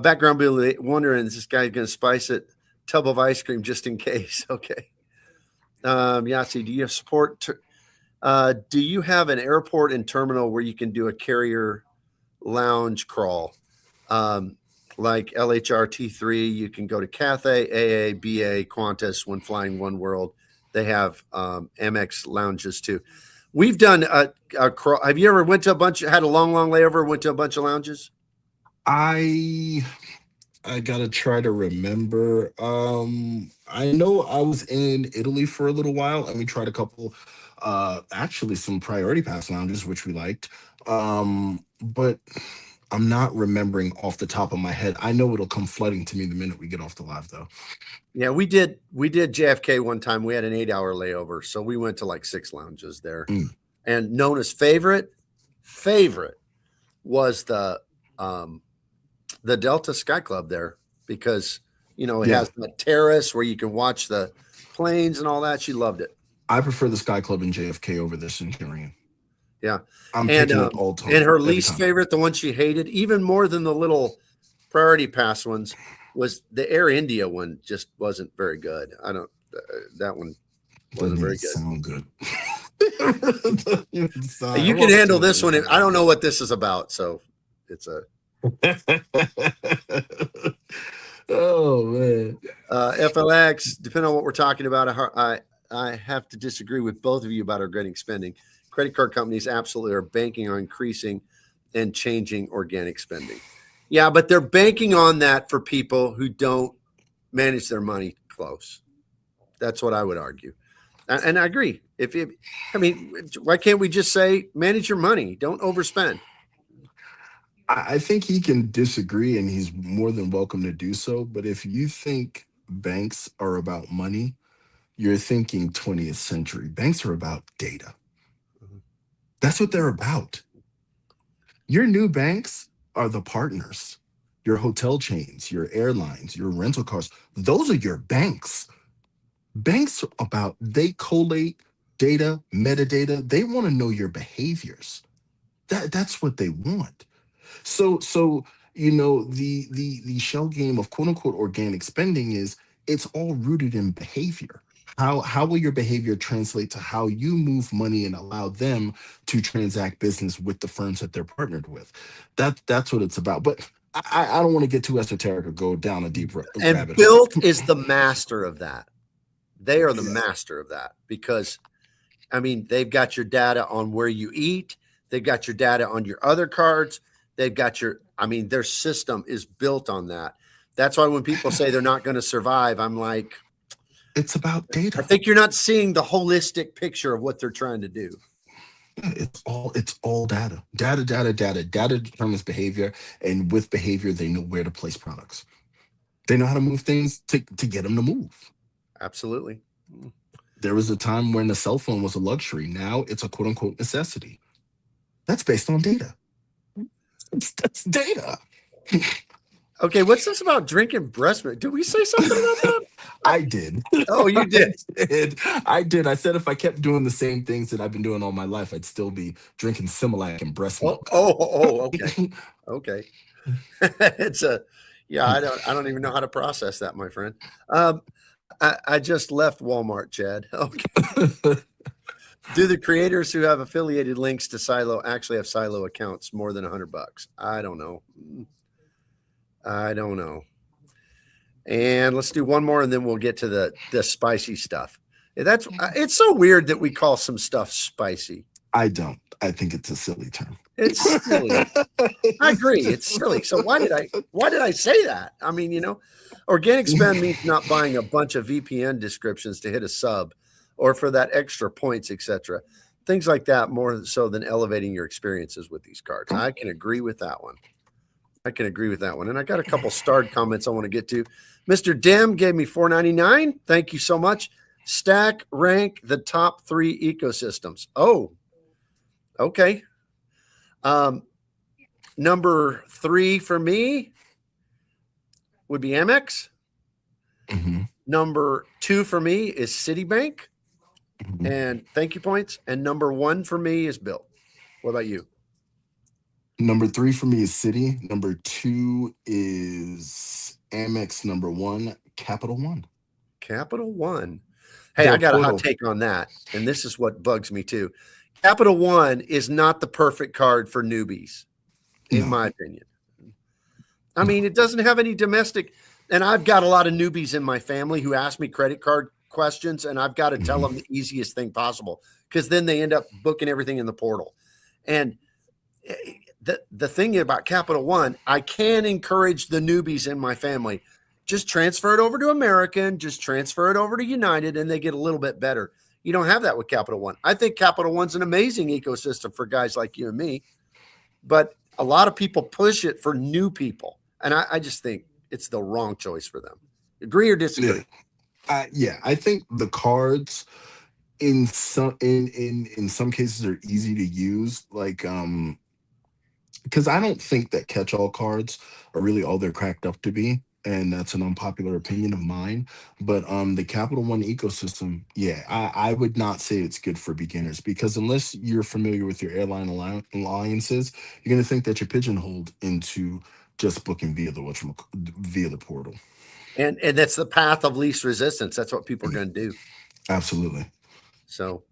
background bill wondering is this guy going to spice it? Tub of ice cream just in case. Okay. Yahtzee, do you support? Do you have an airport and terminal where you can do a carrier lounge crawl? Like LHRT3, you can go to Cathay, AA, BA, Qantas when flying One World. They have MX lounges too. We've done a crawl. Have you ever went to had a long layover, went to a bunch of lounges? I I gotta try to remember. I know I was in Italy for a little while, and we tried a couple, actually some priority pass lounges, which we liked. But I'm not remembering off the top of my head. I know it'll come flooding to me the minute we get off the live, though. Yeah, we did JFK one time. We had an 8-hour layover, so we went to like 6 lounges there. Mm, And Nona's favorite was the Delta Sky Club there because it yeah, has the terrace where you can watch the planes and all that. She loved it. I prefer the Sky Club in JFK over the Centurion. Yeah, I'm and picking it all and time, her every least time. favorite, the one she hated even more than the little priority pass ones, was the Air India one. Just wasn't very good. I don't. That one Doesn't wasn't even very good. sound good. Decide. You can handle this one. I don't know what this is about, so it's a Oh man. FLX. Depending on what we're talking about, I have to disagree with both of you about organic spending. Credit card companies absolutely are banking on increasing and changing organic spending. Yeah, but they're banking on that for people who don't manage their money close. That's what I would argue. And I agree. I mean, why can't we just say manage your money? Don't overspend. I think he can disagree and he's more than welcome to do so. But if you think banks are about money, you're thinking 20th century. Banks are about data. That's what they're about. Your new banks are the partners. Your hotel chains, your airlines, your rental cars, those are your banks. Banks are about, they collate data, metadata. They want to know your behaviors. That's what they want. So the shell game of quote unquote organic spending is it's all rooted in behavior. How will your behavior translate to how you move money and allow them to transact business with the firms that they're partnered with? That's what it's about. But I don't want to get too esoteric or go down a deep And rabbit hole. Built is the master of that. They are the Yeah, master of that because, I mean, they've got your data on where you eat. They've got your data on your other cards. They've got I mean, their system is built on that. That's why when people say they're not going to survive, I'm like, it's about I data. think you're not seeing the holistic picture of what they're trying to do. Yeah, it's all data. Data determines behavior, and with behavior, they know where to place products. They know how to move things to get them to move. Absolutely. There was a time when a cell phone was a luxury. Now it's a quote unquote necessity. That's based on data. That's data. Okay, what's this about drinking breast milk? Did we say something about that? I did. Oh, you did. I did. I did. I said if I kept doing the same things that I've been doing all my life, I'd still be drinking Similac and breast Oh, milk. oh, oh, okay. Okay. It's yeah, I don't even know how to process that, my friend. I just left Walmart, Chad. Okay. Do the creators who have affiliated links to Silo actually have Silo accounts more than $100? I don't know. I don't know. And let's do one more, and then we'll get to the spicy stuff. It's so weird that we call some stuff spicy. I don't. I think it's a silly term. It's silly. I agree. It's silly. So why did I say that? I mean, organic spend means not buying a bunch of VPN descriptions to hit a sub or for that extra points, etc. Things like that more so than elevating your experiences with these cards. I can agree with that one. And I got a couple starred comments I want to get to. Mr. Dim gave me $4.99. Thank you so much. Stack rank the top 3 ecosystems. Oh, okay. Number 3 for me would be Amex. Mhm, Number 2 for me is Citibank mhm. and thank you points. And number 1 for me is Bill. What about you? Number 3 for me is City. Number 2 is Amex. Number 1, Capital One. Capital One. Hey, I Their got a hot portal. take on that. And this is what bugs me too. Capital One is not the perfect card for newbies, in No, my opinion. I no. mean, it doesn't have any domestic. And I've got a lot of newbies in my family who ask me credit card questions, and I've got to tell Mhm. them the easiest thing possible because then they end up booking everything in the portal. And eh, the thing about Capital One, I can encourage the newbies in my family. Just transfer it over to American, just transfer it over to United, and they get a little bit better. You don't have that with Capital One. I think Capital One's an amazing ecosystem for guys like you and me, but a lot of people push it for new people. And I just think it's the wrong choice for them. Agree or Yeah, disagree? yeah. I think the cards in some cases are easy to use. Like because I don't think that catch-all cards are really all they're cracked up to be, and that's an unpopular opinion of mine. But the Capital One ecosystem, yeah, I would not say it's good for beginners because unless you're familiar with your airline alliances, you're gonna think that you're pigeonholed into just booking via the portal. And that's the path of least resistance. That's what people are Mm, going to do. absolutely. So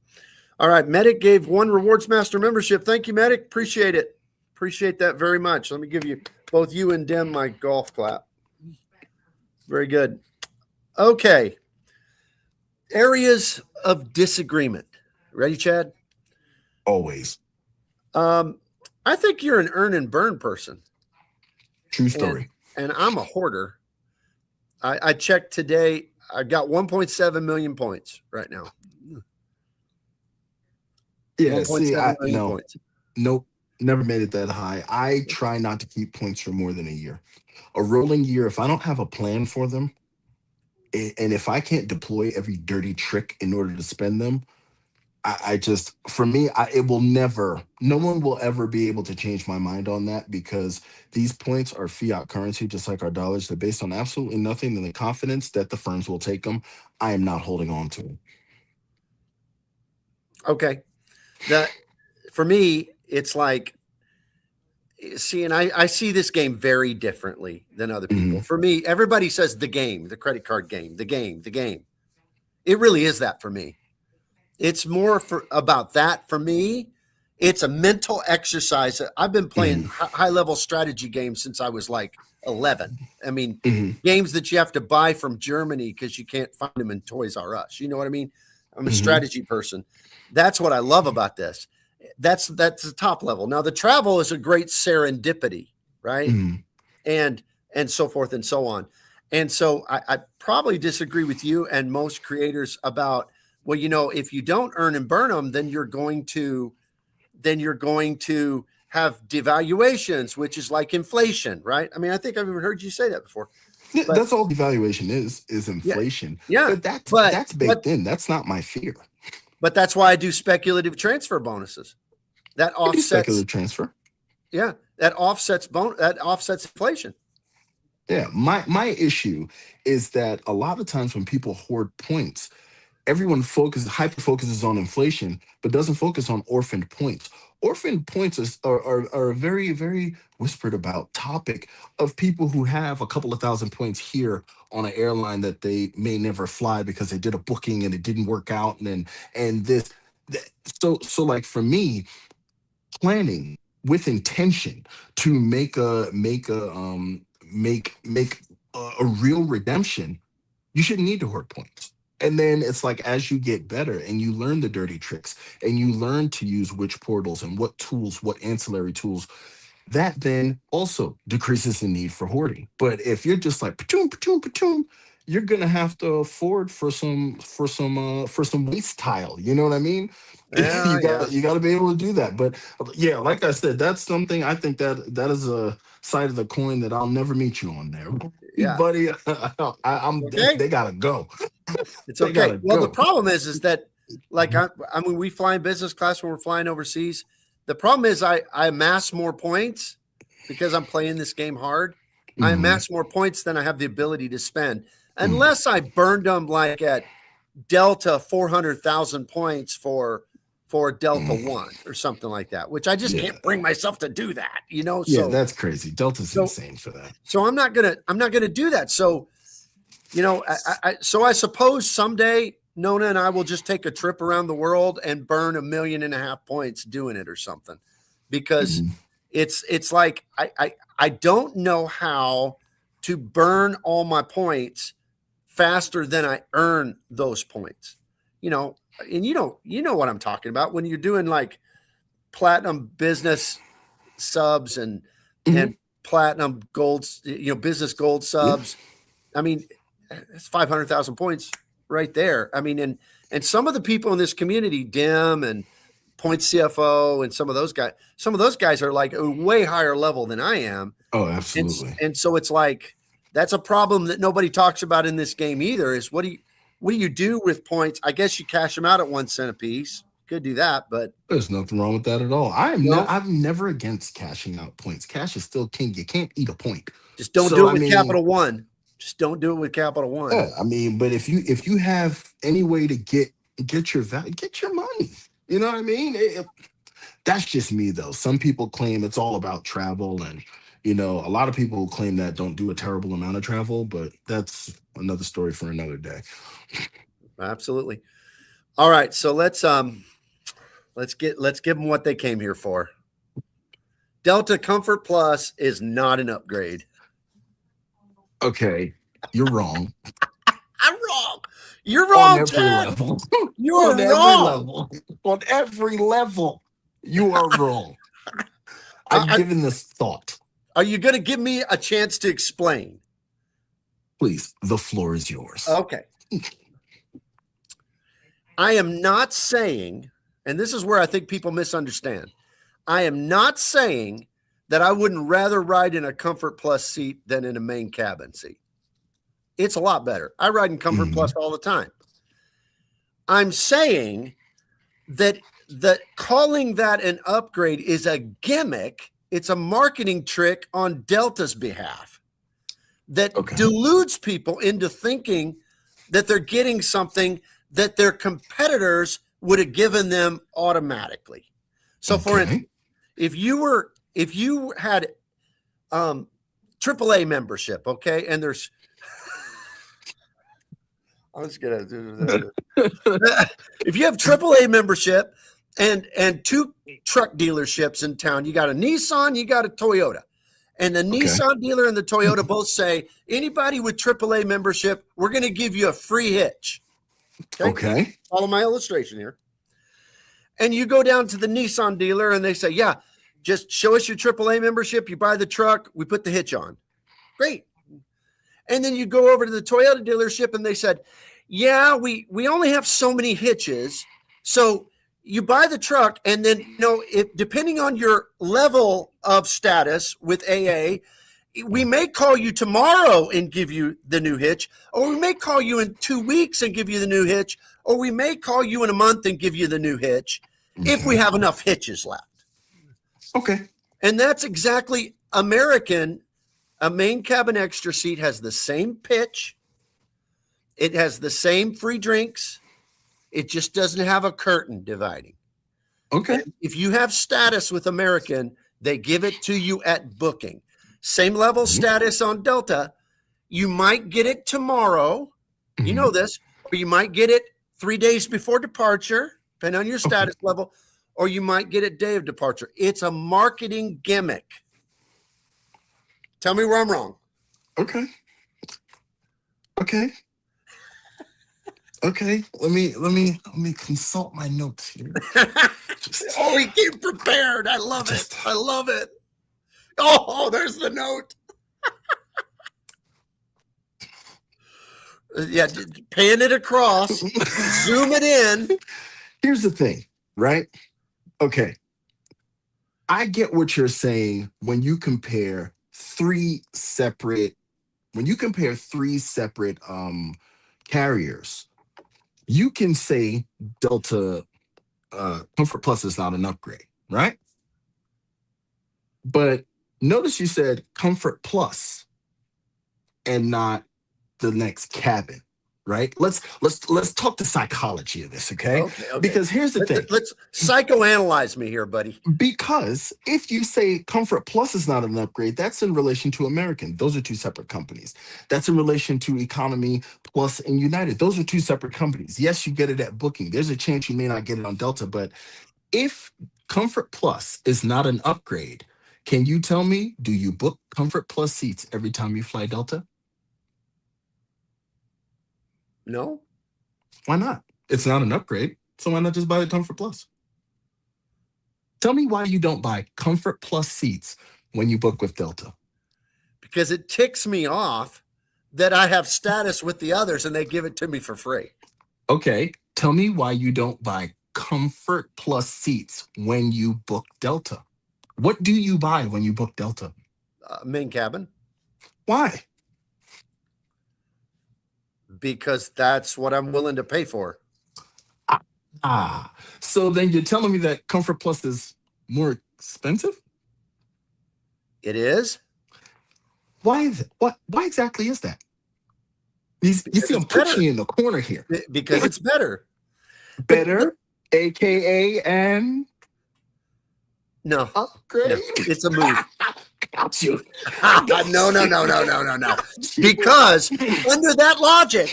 All right. Medic gave 1 Rewards Master membership. Thank you, Medic. Appreciate it. Appreciate that very much. Let me give you, both you and Dim, my golf clap. Very good. Okay. Areas of disagreement. Ready, Chad? Always. I think you're an earn and burn person. True story. And I'm a hoarder. I checked today. I got 1.7 million points right now. Yeah, see, 1.7 million points. Nope, never made it that high. I try not to keep points for more than a year. A rolling year, if I don't have a plan for them, and if I can't deploy every dirty trick in order to spend them, I just, for me, it will never, no one will ever be able to change my mind on that, because these points are fiat currency, just like our dollars. They're based on absolutely nothing than the confidence that the firms will take them. I am not holding on to them. Okay. That, for me, it's like, see, and I see this game very differently than other people. Mhm. For me, everybody says the game, the credit card game, the game, the game. It really is that for me. It's more about that for me. It's a mental exercise. I've been playing high level strategy games since I was like 11. I mean, games that you have to buy from Germany because you can't find them in Toys R Us. You know what I mean? I'm a strategy person. That's what I love about this. That's the top level. Now the travel is a great serendipity, right? And so forth and so on. And so I probably disagree with you and most creators about, well, you know, if you don't earn and burn them, then you're going to have devaluations, which is like inflation, right? I mean, I think I've even heard you say that before. Yeah, But that's all devaluation is inflation. Yeah. But that's baked in. That's not my fear. But that's why I do speculative transfer bonuses. That offsets speculative transfer. Yeah, that offsets inflation. Yeah, my issue is that a lot of times when people hoard points, everyone hyper focuses on inflation, but doesn't focus on orphaned points. Orphaned points are a very, very whispered about topic of people who have a couple of thousand points here on an airline that they may never fly because they did a booking and it didn't work out, and this. So like for me, planning with intention to make a real redemption, you shouldn't need to hoard points. And then it's like, as you get better and you learn the dirty tricks and you learn to use which portals and what tools, what ancillary tools, that then also decreases the need for hoarding. But if you're just like patoom, patoom, patoom, you're gonna have to afford for some waste tile. You know what I mean? Yeah, You gotta be able to do that. But yeah, like I said, that's something I think that is a side of the coin that I'll never meet you on there. Yeah. Buddy, I'm okay. They gotta go. It's okay. Well, the problem is that, like, I mean, we fly in business class when we're flying overseas. The problem is I amass more points because I'm playing this game hard. I amass more points than I have the ability to spend, unless I burned them like at Delta 400,000 points for Delta 1 or something like that, which I just can't bring myself to do that, you know? Yeah, that's crazy. Delta's insane for that. So I'm not gonna do that. So, you know, I suppose someday Nona and I will just take a trip around the world and burn 1.5 million points doing it or something, because it's like I don't know how to burn all my points faster than I earn those points, you know. And you know what I'm talking about when you're doing like platinum business subs and platinum golds, you know, business gold subs. I mean, it's 500,000 points right there. I mean, and some of the people in this community, Dim and Point CFO, and some of those guys are like a way higher level than I am. Oh, absolutely. And so it's like, that's a problem that nobody talks about in this game either, is what do you do with points? I guess you cash them out at 1 cent a piece. Could do that, but there's nothing wrong with that at all. I'm never against cashing out points. Cash is still king. You can't eat a point. Just don't do it with Capital One. Just don't do it with Capital One. Yeah, I mean, but if you have any way to get your value, get your money. You know what I mean? That's just me though. Some people claim it's all about travel, and you know, a lot of people who claim that don't do a terrible amount of travel, but that's another story for another day. Absolutely. All right, so let's Let's give them what they came here for. Delta Comfort Plus is not an upgrade. You're wrong. I'm wrong. You're On wrong, every Chad. level. You're On every wrong. level. On every level. You are wrong. I've given this thought. Are you going to give me a chance to explain? Please, the floor is yours. Okay. I am not saying, and this is where I think people misunderstand. I am not saying that I wouldn't rather ride in a Comfort Plus seat than in a main cabin seat. It's a lot better. I ride in Comfort Plus all the time. I'm saying that calling that an upgrade is a gimmick. It's a marketing trick on Delta's behalf that deludes people into thinking that they're getting something that their competitors would have given them automatically. So for instance, if you had AAA membership, okay, and there's I was gonna do that. If you have AAA membership and two truck dealerships in town, you got a Nissan, you got a Toyota. And the Nissan dealer and the Toyota both say, anybody with AAA membership, we're going to give you a free hitch. Okay. Follow my illustration here. And you go down to the Nissan dealer and they say, yeah, just show us your AAA membership. You buy the truck. We put the hitch on. Great. And then you go over to the Toyota dealership and they said, yeah, we only have so many hitches. So you buy the truck and then, if depending on your level of status with AA, we may call you tomorrow and give you the new hitch, or we may call you in 2 weeks and give you the new hitch, or we may call you in a month and give you the new hitch if we have enough hitches left. Okay. And that's exactly American. A main cabin extra seat has the same pitch. It has the same free drinks. It just doesn't have a curtain dividing. Okay. And if you have status with American, they give it to you at booking. Same level status on Delta. You might get it tomorrow. You know this. Or you might get it 3 days before departure, depending on your status level. Or you might get it day of departure. It's a marketing gimmick. Tell me where I'm wrong. Okay. Let me consult my notes here. We came prepared. I love it. I love it. Oh, there's the note. Yeah, pan it across, zoom it in. Here's the thing, right? Okay. I get what you're saying when you compare three separate carriers. You can say Delta Comfort Plus is not an upgrade, right? But notice you said Comfort Plus and not the next cabin, right? Let's talk the psychology of this, okay? Because here's the thing. Let's psychoanalyze me here, buddy. Because if you say Comfort Plus is not an upgrade, that's in relation to American. Those are two separate companies. That's in relation to Economy Plus and United. Those are two separate companies. Yes, you get it at booking. There's a chance you may not get it on Delta, but if Comfort Plus is not an upgrade, can you tell me, do you book Comfort Plus seats every time you fly Delta? No. Why not? It's not an upgrade, so why not just buy the Comfort Plus? Tell me why you don't buy Comfort Plus seats when you book with Delta. Because it ticks me off that I have status with the others and they give it to me for free. Okay, tell me why you don't buy Comfort Plus seats when you book Delta. What do you buy when you book Delta? Main cabin. Why? Because that's what I'm willing to pay for. So then you're telling me that Comfort Plus is more expensive? It is. Why is it? Why exactly is that? You see, I'm pushing you in the corner here. Because it's better. Better, aka and no upgrade. No, it's a move. Got you. No. Because under that logic,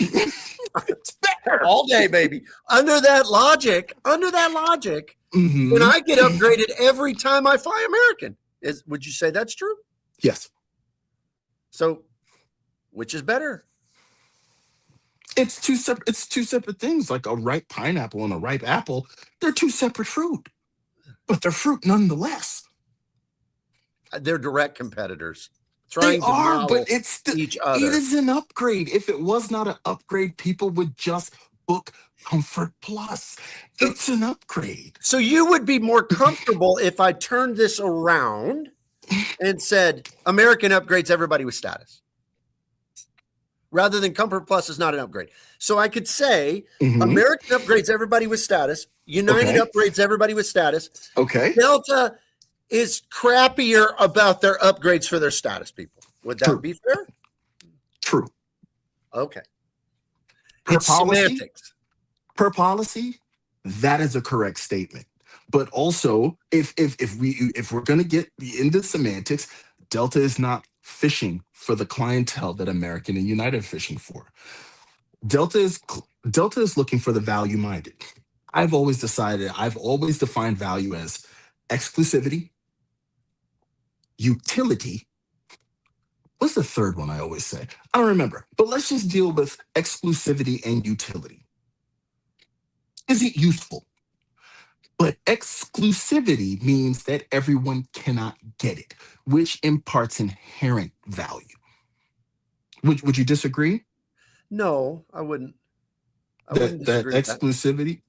it's better all day, baby. Under that logic, And Mhm. I get upgraded every time I fly American. Would you say that's true? Yes. So, which is better? It's two separate things, like a ripe pineapple and a ripe apple. They're two separate fruit, but they're fruit nonetheless. They're direct competitors They trying to are, but model each it other. is an upgrade. If it was not an upgrade, people would just book Comfort Plus. So, It's an upgrade. so you would be more comfortable if I turned this around and said American upgrades everybody with status, rather than Comfort Plus is not an upgrade. So I could say Mhm. American upgrades everybody with status, United Okay. upgrades everybody with status, Okay. Delta is crappier about their upgrades for their status people. Would that True. be fair? True. Okay. Per It's policy, semantics. per policy, that is a correct statement. But also, if we're gonna get into semantics, Delta is not fishing for the clientele that American and United are fishing for. Delta is looking for the value minded. I've always defined value as exclusivity, utility. What's the third one I always say? I don't remember, but let's just deal with exclusivity and utility. Is it useful? But exclusivity means that everyone cannot get it, which imparts inherent value. Would you disagree No, I wouldn't. I wouldn't that disagree with that. exclusivity?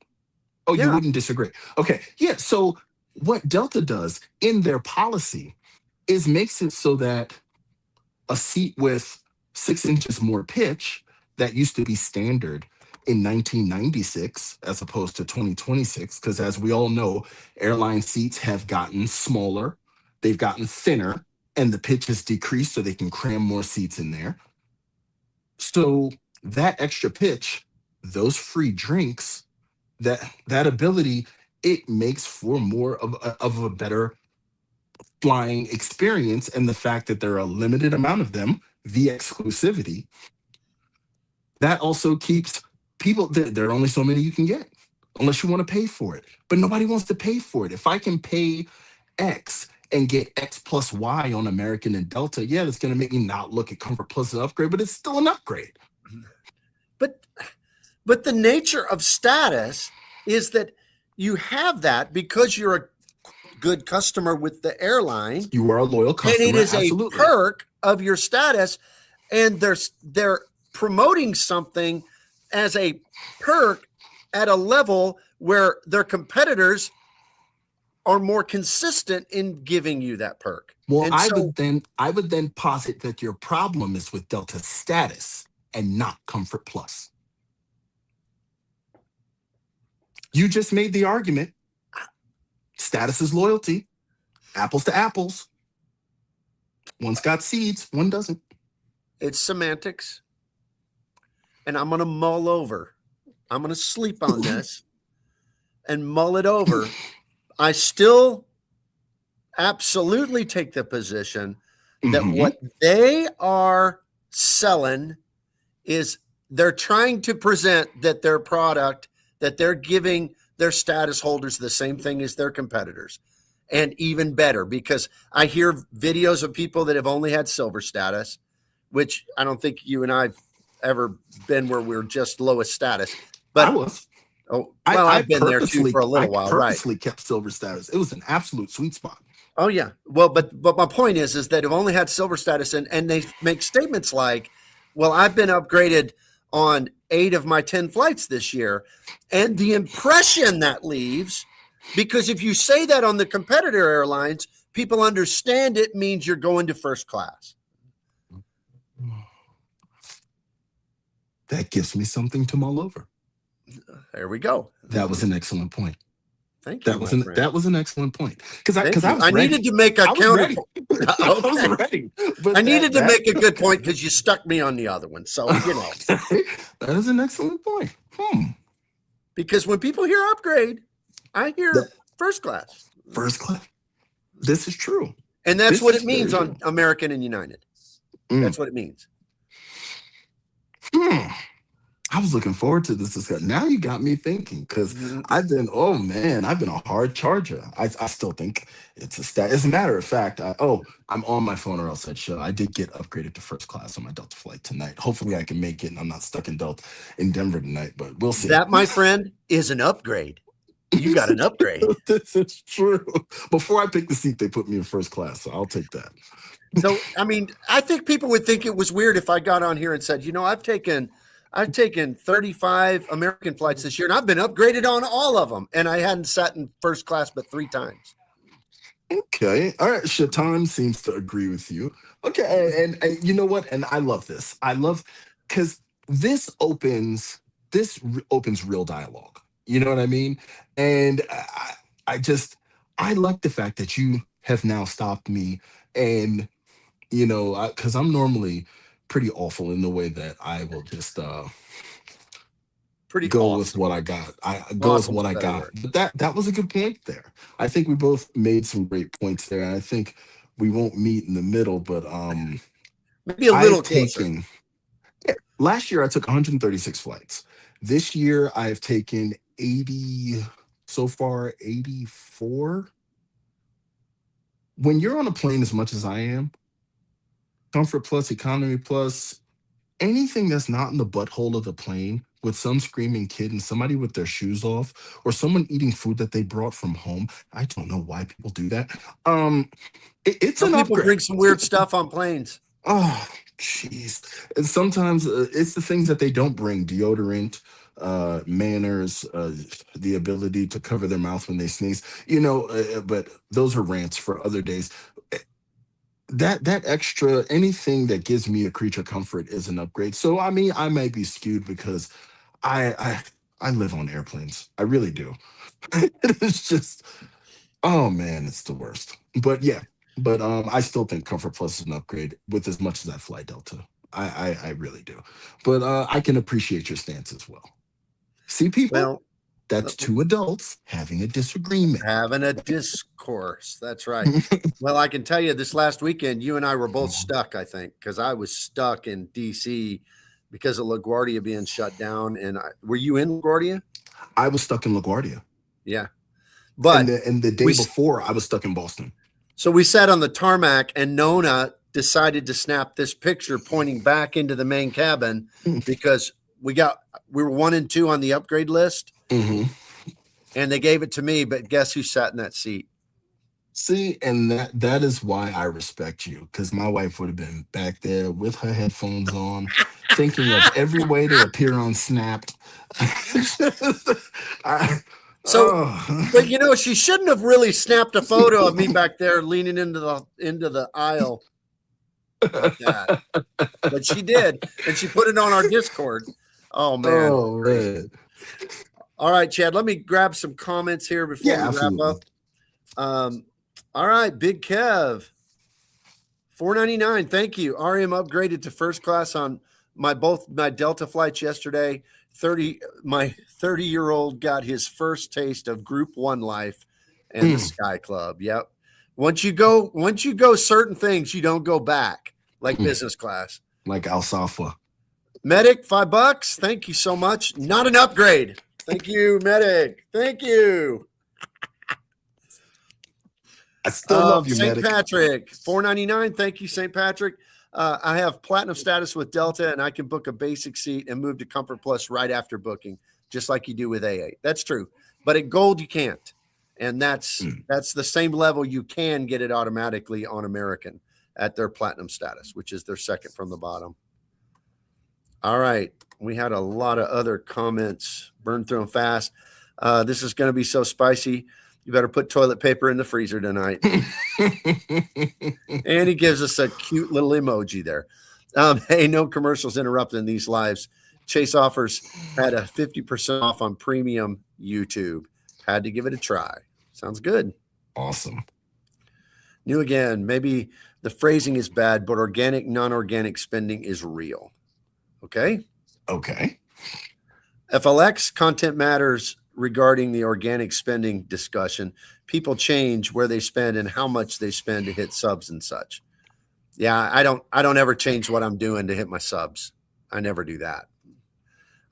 Oh, you Yeah. wouldn't disagree. Okay. Yeah. So what Delta does in their policy is makes it so that a seat with 6 inches more pitch that used to be standard in 1996 as opposed to 2026, because as we all know, airline seats have gotten smaller, they've gotten thinner, and the pitch has decreased so they can cram more seats in there. So that extra pitch, those free drinks, that ability, it makes for more of a better flying experience. And the fact that there are a limited amount of them, the exclusivity, that also keeps people, there are only so many you can get unless you want to pay for it. But nobody wants to pay for it. If I can pay X and get X plus Y on American and Delta, yeah, that's going to make me not look at Comfort Plus as an upgrade, but it's still an upgrade. But the nature of status is that you have that because you're a good customer with the airline. You are a loyal customer, and it is absolutely. a perk of your status, and they're promoting something as a perk at a level where their competitors are more consistent in giving you that perk. Well, And I so would then posit that your problem is with Delta status and not Comfort Plus. You just made the argument. Status is loyalty. Apples to apples. One's got seeds, one doesn't. it's semantics. And I'm going to mull over. I'm going to sleep on this and mull it over. I still absolutely take the position that Mhm. what they are selling is they're trying to present that their product, that they're giving their status holders the same thing as their competitors, and even better, because I hear videos of people that have only had silver status, which I don't think you and I've ever been where we're just lowest status. But I was. oh, well, I've been there too for a I little while, right? purposely kept silver status. It was an absolute sweet spot. Oh yeah. Well, but my point is that have only had silver status, and they make statements like, "Well, I've been upgraded on 8 of my 10 flights this year," and the impression that leaves, because if you say that on the competitor airlines, people understand it means you're going to first class. That gives me something to mull over. There we go. That was an excellent point. Thank you, my friend. That was an excellent point. Because Thank I you. was I ready. needed to make a I was ready. counterpoint. I was Okay. ready. But I needed to make a good point because you stuck me on the other one. So, you know, that is an excellent point. because when people hear upgrade, I hear first class. First class. This is true. And that's This what is it means very on true. American and United. That's what it means. I was looking forward to this discussion. Now you got me thinking because oh man, I've been a hard charger. I still think it's a stat. As a matter of fact, I'm on my phone or else I'd show. I did get upgraded to first class on my Delta flight tonight. Hopefully I can make it and I'm not stuck in Delta in Denver tonight, but we'll see. That, my friend, is an upgrade. You got an upgrade. This is true. Before I picked the seat, they put me in first class, so I'll take that. So, I mean, I think people would think it was weird if I got on here and said, I've taken 35 American flights this year, and I've been upgraded on all of them, and I hadn't sat in first class but 3 times. Okay. All right. Shaitan seems to agree with you. Okay. And you know what? And I love this. I love because this opens real dialogue. You know what I mean? And I just I like the fact that you have now stopped me, and because I'm normally pretty awful in the way that I will just Pretty go with awesome. what I got. I go with Awesome's what a I better got. word. But that was a good point there. I think we both made some great points there. And I think we won't meet in the middle, but Maybe a little I've closer. taken last year I took 136 flights. This year I've taken 80 so far, 84. When you're on a plane as much as I am, comfort plus, economy plus, anything that's not in the butthole of the plane with some screaming kid and somebody with their shoes off or someone eating food that they brought from home. I don't know why people do that. It's Some an people upgrade. bring some weird stuff on planes. Oh, jeez. And sometimes it's the things that they don't bring: deodorant, manners, the ability to cover their mouth when they sneeze. But those are rants for other days. That extra anything that gives me a creature comfort is an upgrade. So I mean, I might be skewed because I I I live on airplanes. I really do. It's just oh man, it's the worst. But yeah, but I still think Comfort Plus is an upgrade with as much as I fly Delta. I really do. But I can appreciate your stance as well. See, people, Well, that's two adults having a disagreement. having a discourse. That's right. Well, I can tell you this last weekend, you and I were both stuck, I think, because I was stuck in DC because of LaGuardia being shut down. And were you in LaGuardia? I was stuck in LaGuardia. Yeah. And But the day we, before I was stuck in Boston. so we sat on the tarmac, and Nona decided to snap this picture pointing back into the main cabin because we were 1 and 2 on the upgrade list, Hmm. and they gave it to me. But guess who sat in that seat? See, and that is why I respect you, because my wife would have been back there with her headphones on, thinking of every way to appear on Snapped. I, So, but oh. she shouldn't have really snapped a photo of me back there leaning into the aisle like that. But she did, and she put it on our Discord. Oh man, Oh crazy. man. All right, Chad, let me grab some comments here before we Yeah, wrap absolutely. up. All right, Big Kev, 499. Thank you. RM upgraded to first class on both my Delta flights yesterday. My 30-year-old got his first taste of Group 1 life and the Sky Club. Yep. Once you go certain things, you don't go back, like business class. Like Alsafa. Medic, $5. Thank you so much. Not an upgrade. Thank you, Medic. Thank you. I still love you, St. medic. Patrick, $4.99. Thank you, St. Patrick. I have platinum status with Delta, and I can book a basic seat and move to Comfort Plus right after booking, just like you do with AA. That's true. But at Gold, you can't. And that's the same level you can get it automatically on American at their platinum status, which is their second from the bottom. All right. We had a lot of other comments. Burn through them fast. This is going to be so spicy. You better put toilet paper in the freezer tonight. And he gives us a cute little emoji there. Hey, no commercials interrupting these lives. Chase offers had a 50% off on premium YouTube. Had to give it a try. Sounds good. Awesome. New again. Maybe the phrasing is bad, but organic, non-organic spending is real. Okay. Okay. FLX content matters regarding the organic spending discussion. People change where they spend and how much they spend to hit subs and such. Yeah, I don't ever change what I'm doing to hit my subs. I never do that.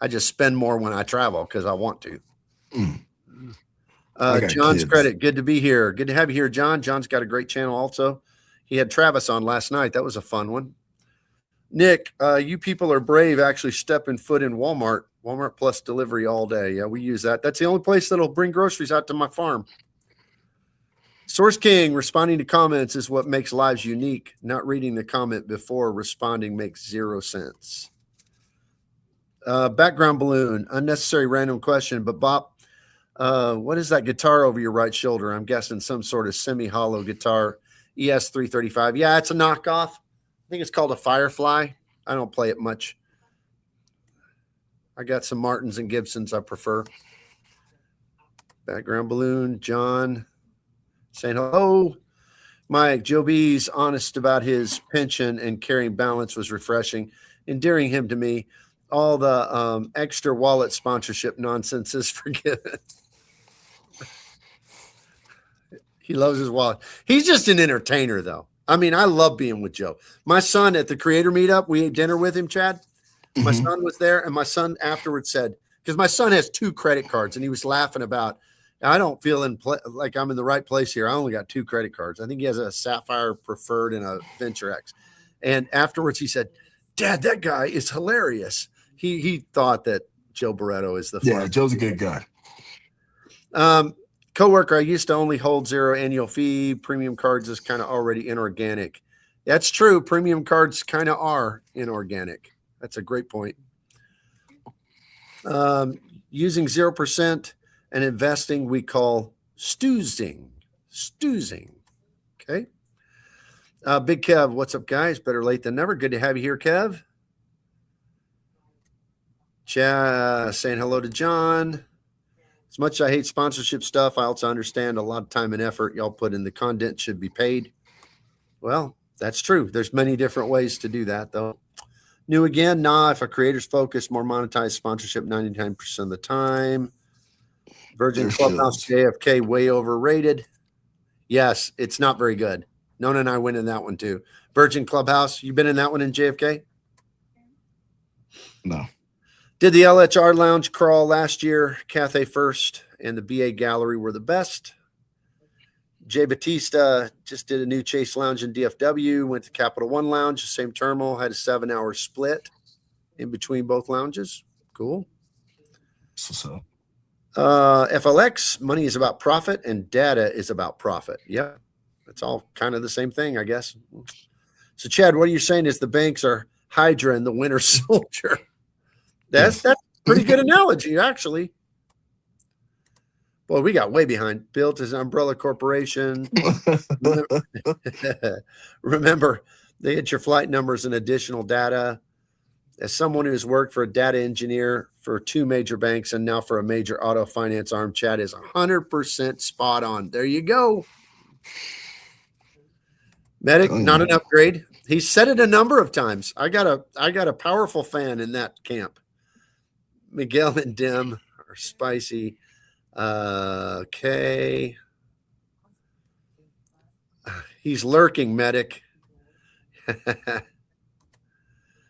I just spend more when I travel because I want to. Mm. I got John's kids. credit. Good to be here. Good to have you here, John. John's got a great channel also. He had Travis on last night. That was a fun one. Nick, you people are brave actually stepping foot in Walmart. Walmart Plus delivery all day. Yeah, we use that. That's the only place that'll bring groceries out to my farm. Source King, responding to comments is what makes lives unique. Not reading the comment before responding makes 0 sense. Background balloon, unnecessary random question, but Bop, what is that guitar over your right shoulder? I'm guessing some sort of semi-hollow guitar, ES335. Yeah, it's a knockoff. I think it's called a Firefly. I don't play it much. I got some Martins and Gibsons I prefer. Background balloon, John saying hello. Mike, Joe B's honest about his pension and carrying balance was refreshing, endearing him to me. All the extra wallet sponsorship nonsense is forgiven. He loves his wallet. He's just an entertainer, though. I mean, I love being with Joe. My son at the creator meetup, we ate dinner with him, Chad. My son was there, and my son afterwards said, because my son has 2 credit cards, and he was laughing about, I don't feel like I'm in the right place here. I only got 2 credit cards. I think he has a Sapphire Preferred and a Venture X. And afterwards he said, Dad, that guy is hilarious. He thought that Joe Barretto is the Yeah, Joe's a good guy. Coworker, I used to only hold 0 annual fee. Premium cards is kind of already inorganic. That's true. Premium cards kind of are inorganic. That's a great point. Using 0% and investing we call stoozing. Okay. Big Kev, what's up, guys? Better late than never. Good to have you here, Kev. Saying hello to John. As much as I hate sponsorship stuff, I also understand a lot of time and effort y'all put in the content should be paid. Well, that's true. There's many different ways to do that, though. New again, if a creator's focused, more monetized sponsorship 99% of the time. Virgin Clubhouse JFK, way overrated. Yes, it's not very good. Nona and I went in that one too. Virgin Clubhouse, you been in that one in JFK? No. Did the LHR Lounge crawl last year. Cathay First and the BA Gallery were the best. Jay Batista just did a new Chase Lounge in DFW, went to Capital One Lounge, the same terminal, had a 7-hour split in between both lounges. Cool. So. FLX, money is about profit and data is about profit. Yeah, it's all kind of the same thing, I guess. So, Chad, what you're saying is the banks are Hydra and the Winter Soldier. That's a pretty good analogy, actually. Well, we got way behind. Built as an umbrella corporation. Remember, they get your flight numbers and additional data. As someone who's worked for a data engineer for 2 major banks and now for a major auto finance arm, Chad is 100% spot on. There you go. Medic, not an upgrade. He said it a number of times. I got a powerful fan in that camp. Miguel and Dim are spicy. Okay. He's lurking, Medic.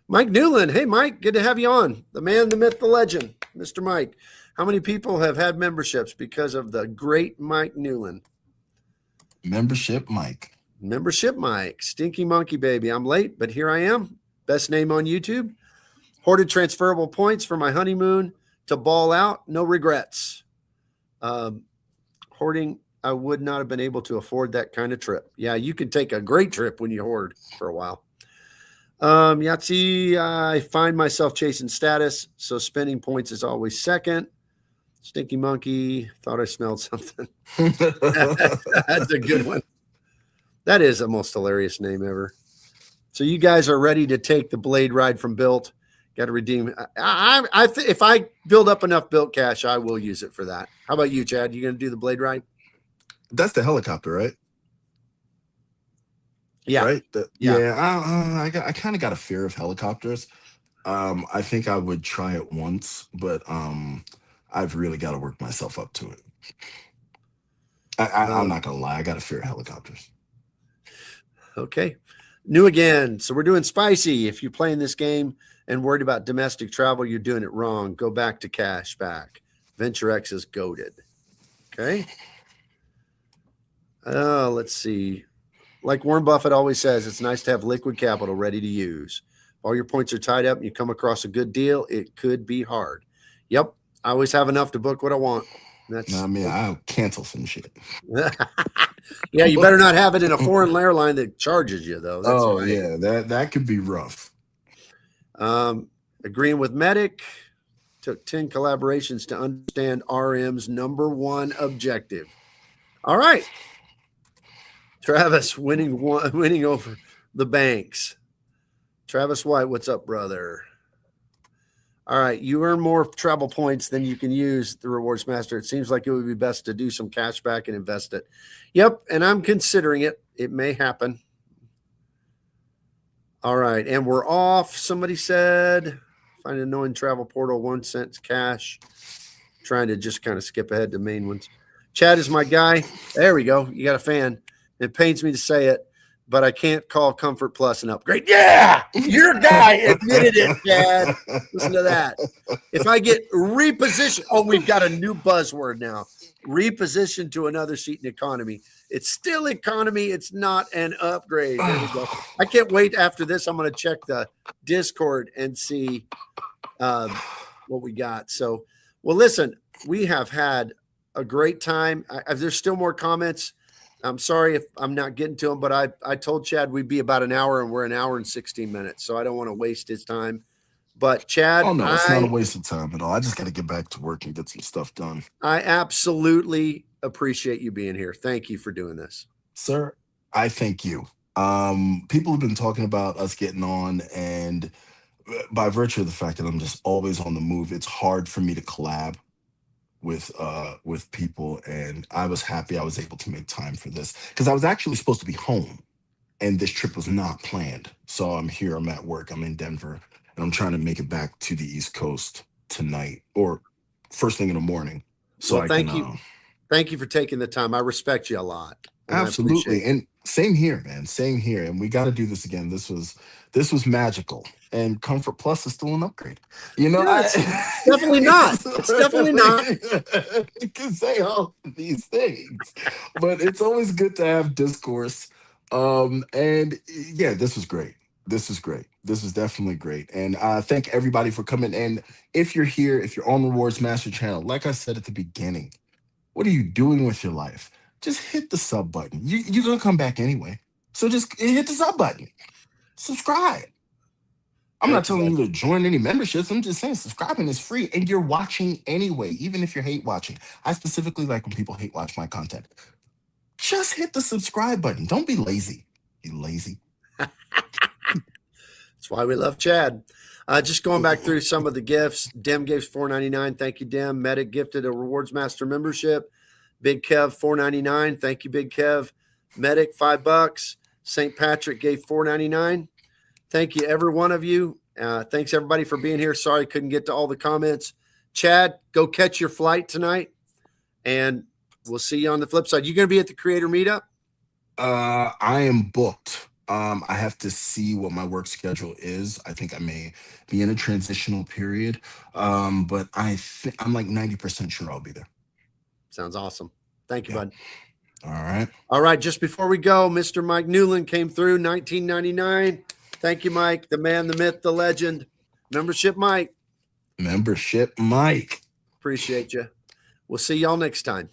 Mike Newland. Hey, Mike, good to have you on. The man, the myth, the legend, Mr. Mike. How many people have had memberships because of the great Mike Newland? Membership Mike. Membership Mike. Stinky Monkey Baby. I'm late, but here I am. Best name on YouTube. Hoarded transferable points for my honeymoon to ball out. No regrets. Hoarding, I would not have been able to afford that kind of trip. Yeah, you can take a great trip when you hoard for a while. Yahtzee, I find myself chasing status, so spending points is always second. Stinky Monkey, thought I smelled something. That's a good one. That is the most hilarious name ever. So you guys are ready to take the Blade ride from Built. Got to redeem. If I build up enough Built cash, I will use it for that. How about you, Chad? You going to do the Blade ride? That's the helicopter, right? Yeah. Right? I kind of got a fear of helicopters. I think I would try it once, but I've really got to work myself up to it. I'm not going to lie. I got a fear of helicopters. Okay. New again. So we're doing spicy. If you're playing this game and worried about domestic travel, you're doing it wrong. Go back to cash back. Venture X is goaded. Okay. Let's see. Like Warren Buffett always says, it's nice to have liquid capital ready to use. If all your points are tied up and you come across a good deal, it could be hard. Yep. I always have enough to book what I want. I mean, I'll cancel some shit. Yeah, you better not have it in a foreign airline that charges you, though. That's oh, right. yeah, that could be rough. Agreeing with Medic. Took 10 collaborations to understand RM's #1 objective. All right. Travis winning over the banks. Travis White, what's up, brother? All right, you earn more travel points than you can use the Rewards Master. It seems like it would be best to do some cash back and invest it. Yep, and I'm considering it. It may happen. All right, and we're off. Somebody said, find a knowing travel portal, 1 cent cash. Trying to just kind of skip ahead to main ones. Chad is my guy. There we go. You got a fan. It pains me to say it, but I can't call Comfort Plus an upgrade. Yeah, your guy admitted it, Chad. Listen to that. If I get repositioned, we've got a new buzzword now. Repositioned to another seat in economy. It's still economy. It's not an upgrade. There we go. I can't wait after this. I'm going to check the Discord and see what we got. So, well, listen, we have had a great time. There's still more comments. I'm sorry if I'm not getting to them, but I told Chad we'd be about an hour, and we're an hour and 16 minutes. So I don't want to waste his time. But Chad, oh no, it's not a waste of time at all. I just got to get back to work and get some stuff done. I absolutely appreciate you being here. Thank you for doing this, sir. I thank you. People have been talking about us getting on, and by virtue of the fact that I'm just always on the move, it's hard for me to collab with people, and I was happy I was able to make time for this because I was actually supposed to be home and this trip was not planned. So I'm here, I'm at work, I'm in Denver, and I'm trying to make it back to the East Coast tonight or first thing in the morning. So well, thank you. Thank you for taking the time. I respect you a lot. Absolutely. And same here, man. Same here. And we got to do this again. This was magical. And Comfort Plus is still an upgrade. You know, yeah, definitely not. It's definitely not. You can say all of these things, but it's always good to have discourse. And yeah, this was great. This is great. This is definitely great. And thank everybody for coming. And if you're here, if you're on Rewards Master channel, like I said at the beginning, what are you doing with your life? Just hit the sub button. You're going to come back anyway. So just hit the sub button. Subscribe. I'm not telling you to join any memberships. I'm just saying subscribing is free and you're watching anyway, even if you're hate watching. I specifically like when people hate watch my content. Just hit the subscribe button. Don't be lazy. You lazy. That's why we love Chad. Just going back through some of the gifts. Dem gave $4.99. Thank you, Dem. Medic gifted a Rewards Master membership. Big Kev, $4.99. Thank you, Big Kev. Medic, $5. St. Patrick gave $4.99. Thank you, every one of you. Thanks, everybody, for being here. Sorry I couldn't get to all the comments. Chad, go catch your flight tonight, and we'll see you on the flip side. You going to be at the Creator Meetup? I am booked. I have to see what my work schedule is. I think I may be in a transitional period, but I'm like 90% sure I'll be there. Sounds awesome. Thank you, bud. All right. All right. Just before we go, Mr. Mike Newland came through, $19.99. Thank you, Mike. The man, the myth, the legend. Membership Mike. Membership Mike. Appreciate you. We'll see y'all next time.